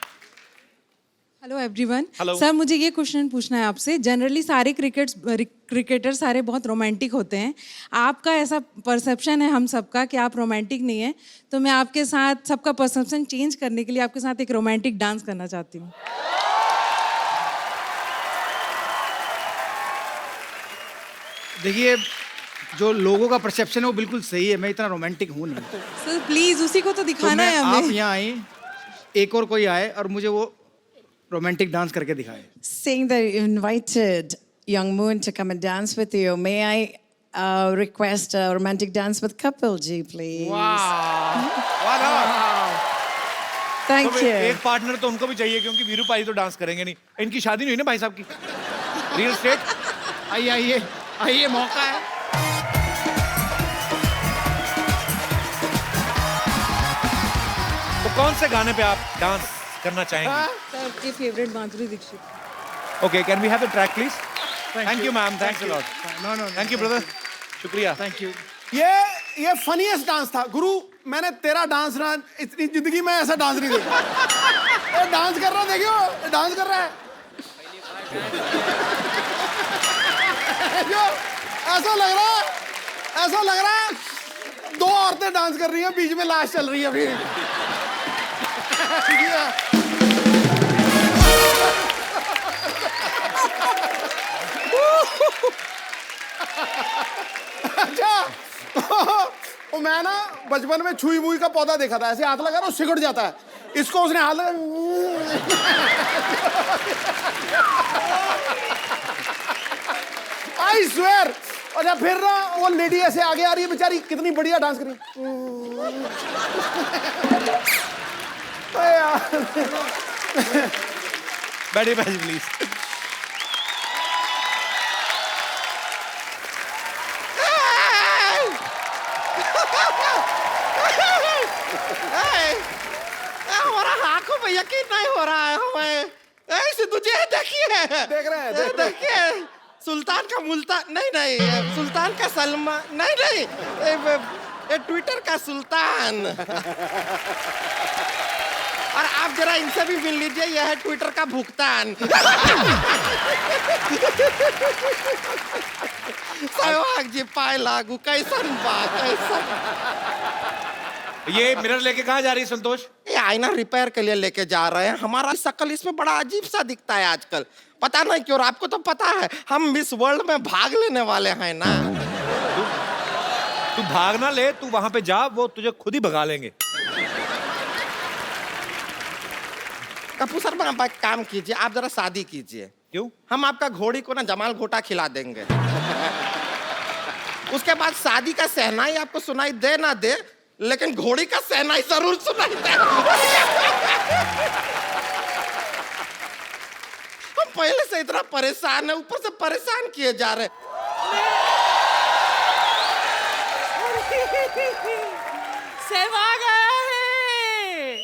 Hello everyone. Hello. Sir मुझे ये क्वेश्चन पूछना है आपसे। जनरली सारे क्रिकेटर सारे बहुत रोमांटिक होते हैं, आपका ऐसा परसेप्शन है हम सबका कि आप रोमांटिक नहीं है, तो मैं आपके साथ सबका परसेप्शन चेंज करने के लिए आपके साथ एक रोमांटिक डांस करना चाहती हूँ। देखिए, जो लोगों का परसेप्शन है वो बिल्कुल सही है, मैं इतना रोमांटिक हूँ नहीं। सर प्लीज उसी को तो तो दिखाना है आप हमें। यहाँ आए, एक और कोई आए और मुझे वो रोमांटिक डांस करके दिखाए। Seeing that you invited Young Moon to come and dance with you, may I request a romantic dance with Kapil ji, please? Thank तो you. एक पार्टनर तो उनको भी चाहिए, क्योंकि वीरू भाई तो डांस करेंगे नहीं। इनकी शादी नहीं हुई ना भाई साहब की? Real estate. आइए आइए आइए, मौका है। तो कौन से गाने पे आप डांस करना चाहेंगे? सर आपकी favourite Madhuri Dixit. Okay, can we have the track please? Thank you ma'am, thanks a lot. No no, thank you brother, शुक्रिया। Thank you. ये फनीएस्ट डांस था गुरु। मैंने तेरा डांस ना इतनी जिंदगी में ऐसा डांस नहीं देखा। ये डांस कर रहा, देखियो ये डांस कर रहा है। जो ऐसा लग रहा है दो औरतें डांस कर रही हैं, बीच में लाश चल रही है अभी। अच्छा, तो मैं ना बचपन में छुई मुई का पौधा देखा था, ऐसे हाथ लगा ना सिकुड़ जाता है, इसको उसने हाथ लगा। I swear. और जब फिर ना वो लेडी ऐसे आगे आ रही है, बेचारी कितनी बढ़िया डांस कर रही है। बैठिए बैठिए प्लीज। हमारा आंखों में यकीन नहीं हो रहा है हमें। ऐसे तुझे देखिए, देख रहे हैं, देख रहे हैं। देखिए सुल्तान का मुल्तान नहीं, सुल्तान का सलमान नहीं, ये ट्विटर का सुल्तान। और आप जरा इनसे भी मिल लीजिए, यह है ट्विटर का भुगतान। सहवाग जी पाए लागू, कैसन बात, कैसन। ये मिरर लेके कहाँ जा रही है संतोष? ये आईना रिपेयर के लिए लेके जा रहे हैं। हमारा शक्ल इसमें बड़ा अजीब सा दिखता है आजकल, पता नहीं क्यों। आपको तो पता है हम मिस वर्ल्ड में भाग लेने वाले हैं ना। तू भाग ना ले, तू वहां पे जा, वो तुझे खुद ही भगा लेंगे। कपूर सर आप एक काम कीजिए, आप जरा शादी कीजिए। क्यों? हम आपका घोड़ी को ना जमाल घोटा खिला देंगे। उसके बाद शादी का सहनाई आपको सुनाई दे ना दे, लेकिन घोड़ी का सहनाई जरूर सुनाई दे। हम पहले से इतना परेशान है, ऊपर से परेशान किए जा रहे। सहवाग आया है।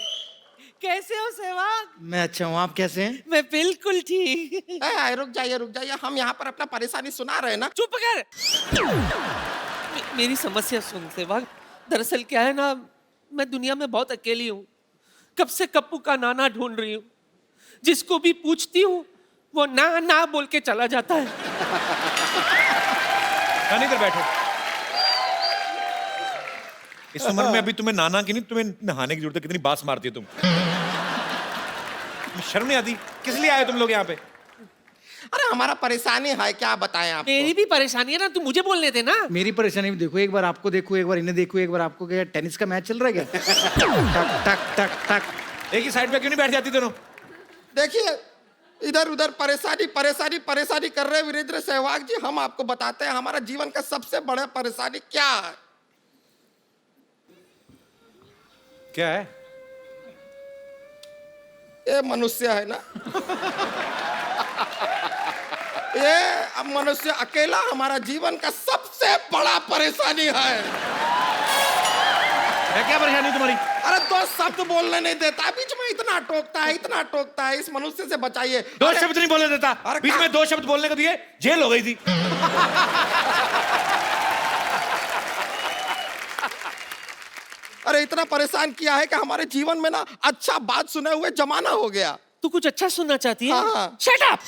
कैसे हो सहवाग? मैं अच्छा हूँ, आप कैसे हैं? मैं बिल्कुल ठीक। रुक जाइए, हम यहाँ पर अपना परेशानी सुना रहे हैं ना। चुप कर। मेरी समस्या सुन सहवाग। दरअसल क्या है ना, मैं दुनिया में बहुत अकेली हूँ। कब से कप्पू का नाना ढूंढ रही हूँ। जिसको भी पूछती हूँ वो ना ना बोल के चला जाता है। इधर बैठो। इस उम्र में अभी तुम्हें नाना की नहीं, तुम्हें नहाने की जरूरत है। कितनी बात मारती है तुम। शर्म नहीं आती? किस लिए आए तुम लोग यहाँ पे? अरे हमारा परेशानी है, क्या बताएं आपको? मेरी भी परेशानी है ना, तू मुझे बोलने दे ना। मेरी परेशानी भी देखो, एक बार आपको देखो, एक बार इन्हें देखो, एक बार आपको। क्या टेनिस का मैच चल रहा है क्या? टक टक टक टक। एक ही साइड पे क्यों नहीं बैठ जाती दोनों? देखिए, इधर उधर परेशानी परेशानी परेशानी कर रहे हैं वीरेंद्र सहवाग जी। हम आपको बताते हैं हमारा जीवन का सबसे बड़ा परेशानी क्या है। क्या है? ये मनुष्य है ना, ये अब मनुष्य अकेला हमारा जीवन का सबसे बड़ा परेशानी है। क्या परेशानी तुम्हारी? अरे दो शब्द बोलने नहीं देता, बीच में इतना टोकता है। इस मनुष्य से बचाइए। दो शब्द नहीं बोलने देता। अरे बीच क्या? में 2 शब्द बोलने को दिए, जेल हो गई थी। अरे इतना परेशान किया है कि हमारे जीवन में ना अच्छा बात सुने हुए जमाना हो गया। तू कुछ अच्छा सुनना चाहती है? हाँ। Shut up.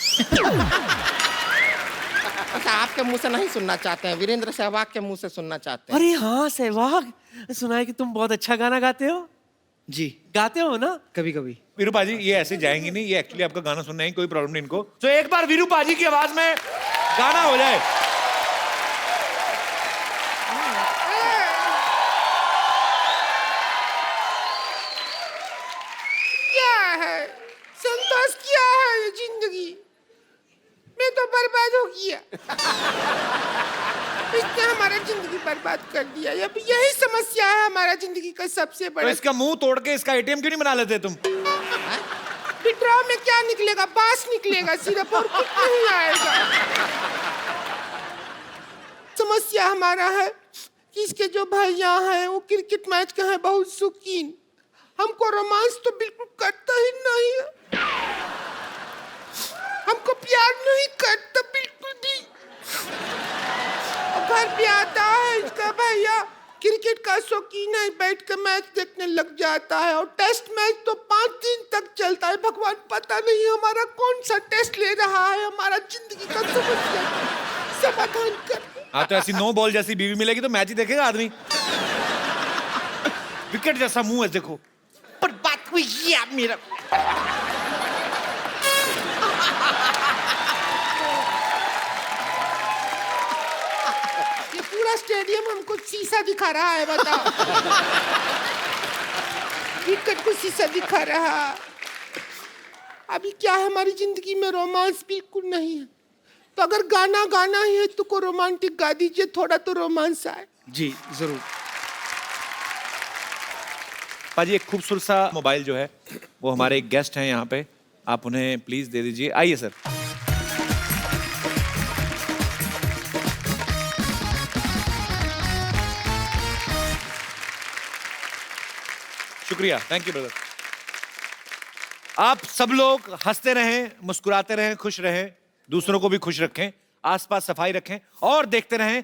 अच्छा, आपके मुंह से नहीं सुनना चाहते हैं, वीरेंद्र सहवाग के मुंह से सुनना चाहते हैं। अरे हाँ सहवाग, सुना है कि तुम बहुत अच्छा गाना गाते हो। जी गाते हो ना? कभी कभी। वीरू पाजी ये ऐसे जाएंगे नहीं, ये एक्चुअली आपका गाना सुनना है, कोई प्रॉब्लम नहीं इनको। तो एक बार वीरू पाजी की आवाज में गाना हो जाए। क्या है संतोष, क्या है ये जिंदगी में? तो बर्बाद हो गया। इसने हमारा जिंदगी बर्बाद कर दिया। अब यही समस्या है हमारा जिंदगी का सबसे तो बड़ा। इसका मुंह तोड़ के इसका एटीएम क्यों नहीं बना लेते तुम? विड्रॉ में क्या निकलेगा? बांस निकलेगा सिर्फ, और कुछ नहीं आएगा। समस्या हमारा है कि इसके जो भैया हैं वो क्रिकेट मैच के हैं बहुत शौकीन। हमको रोमांस तो बिल्कुल करता ही नहीं है, हमको प्यार नहीं करता बिल्कुल भी। और घर पे आता है इसका भैया, क्रिकेट का शौकीन है, बैठ कर मैच देखने लग जाता है। और टेस्ट मैच तो 5 दिन तक चलता है। भगवान पता नहीं हमारा कौन सा टेस्ट ले रहा है, हमारा जिंदगी का समस्या समाधान कर। हाँ तो ऐसी 9 बॉल जैसी बीवी मिलेगी तो मैच ही देखेगा आदमी। विकेट जैसा मुंह है देखो। पर बात हुई ये मेरा। ये पूरा स्टेडियम हमको शीशा दिखा रहा है, बताओ। विकेट को शीशा दिखा रहा। अभी क्या है, हमारी जिंदगी में रोमांस बिल्कुल नहीं है। तो अगर गाना गाना ही है तो को रोमांटिक गा दीजिए, थोड़ा तो रोमांस आए। जी जरूर। पाजी एक खूबसूरत सा मोबाइल जो है वो हमारे एक गेस्ट हैं यहाँ पे, आप उन्हें प्लीज दे दीजिए। आइए सर। शुक्रिया, थैंक यू ब्रदर। आप सब लोग हंसते रहें, मुस्कुराते रहें, खुश रहें, दूसरों को भी खुश रखें, आसपास सफाई रखें और देखते रहें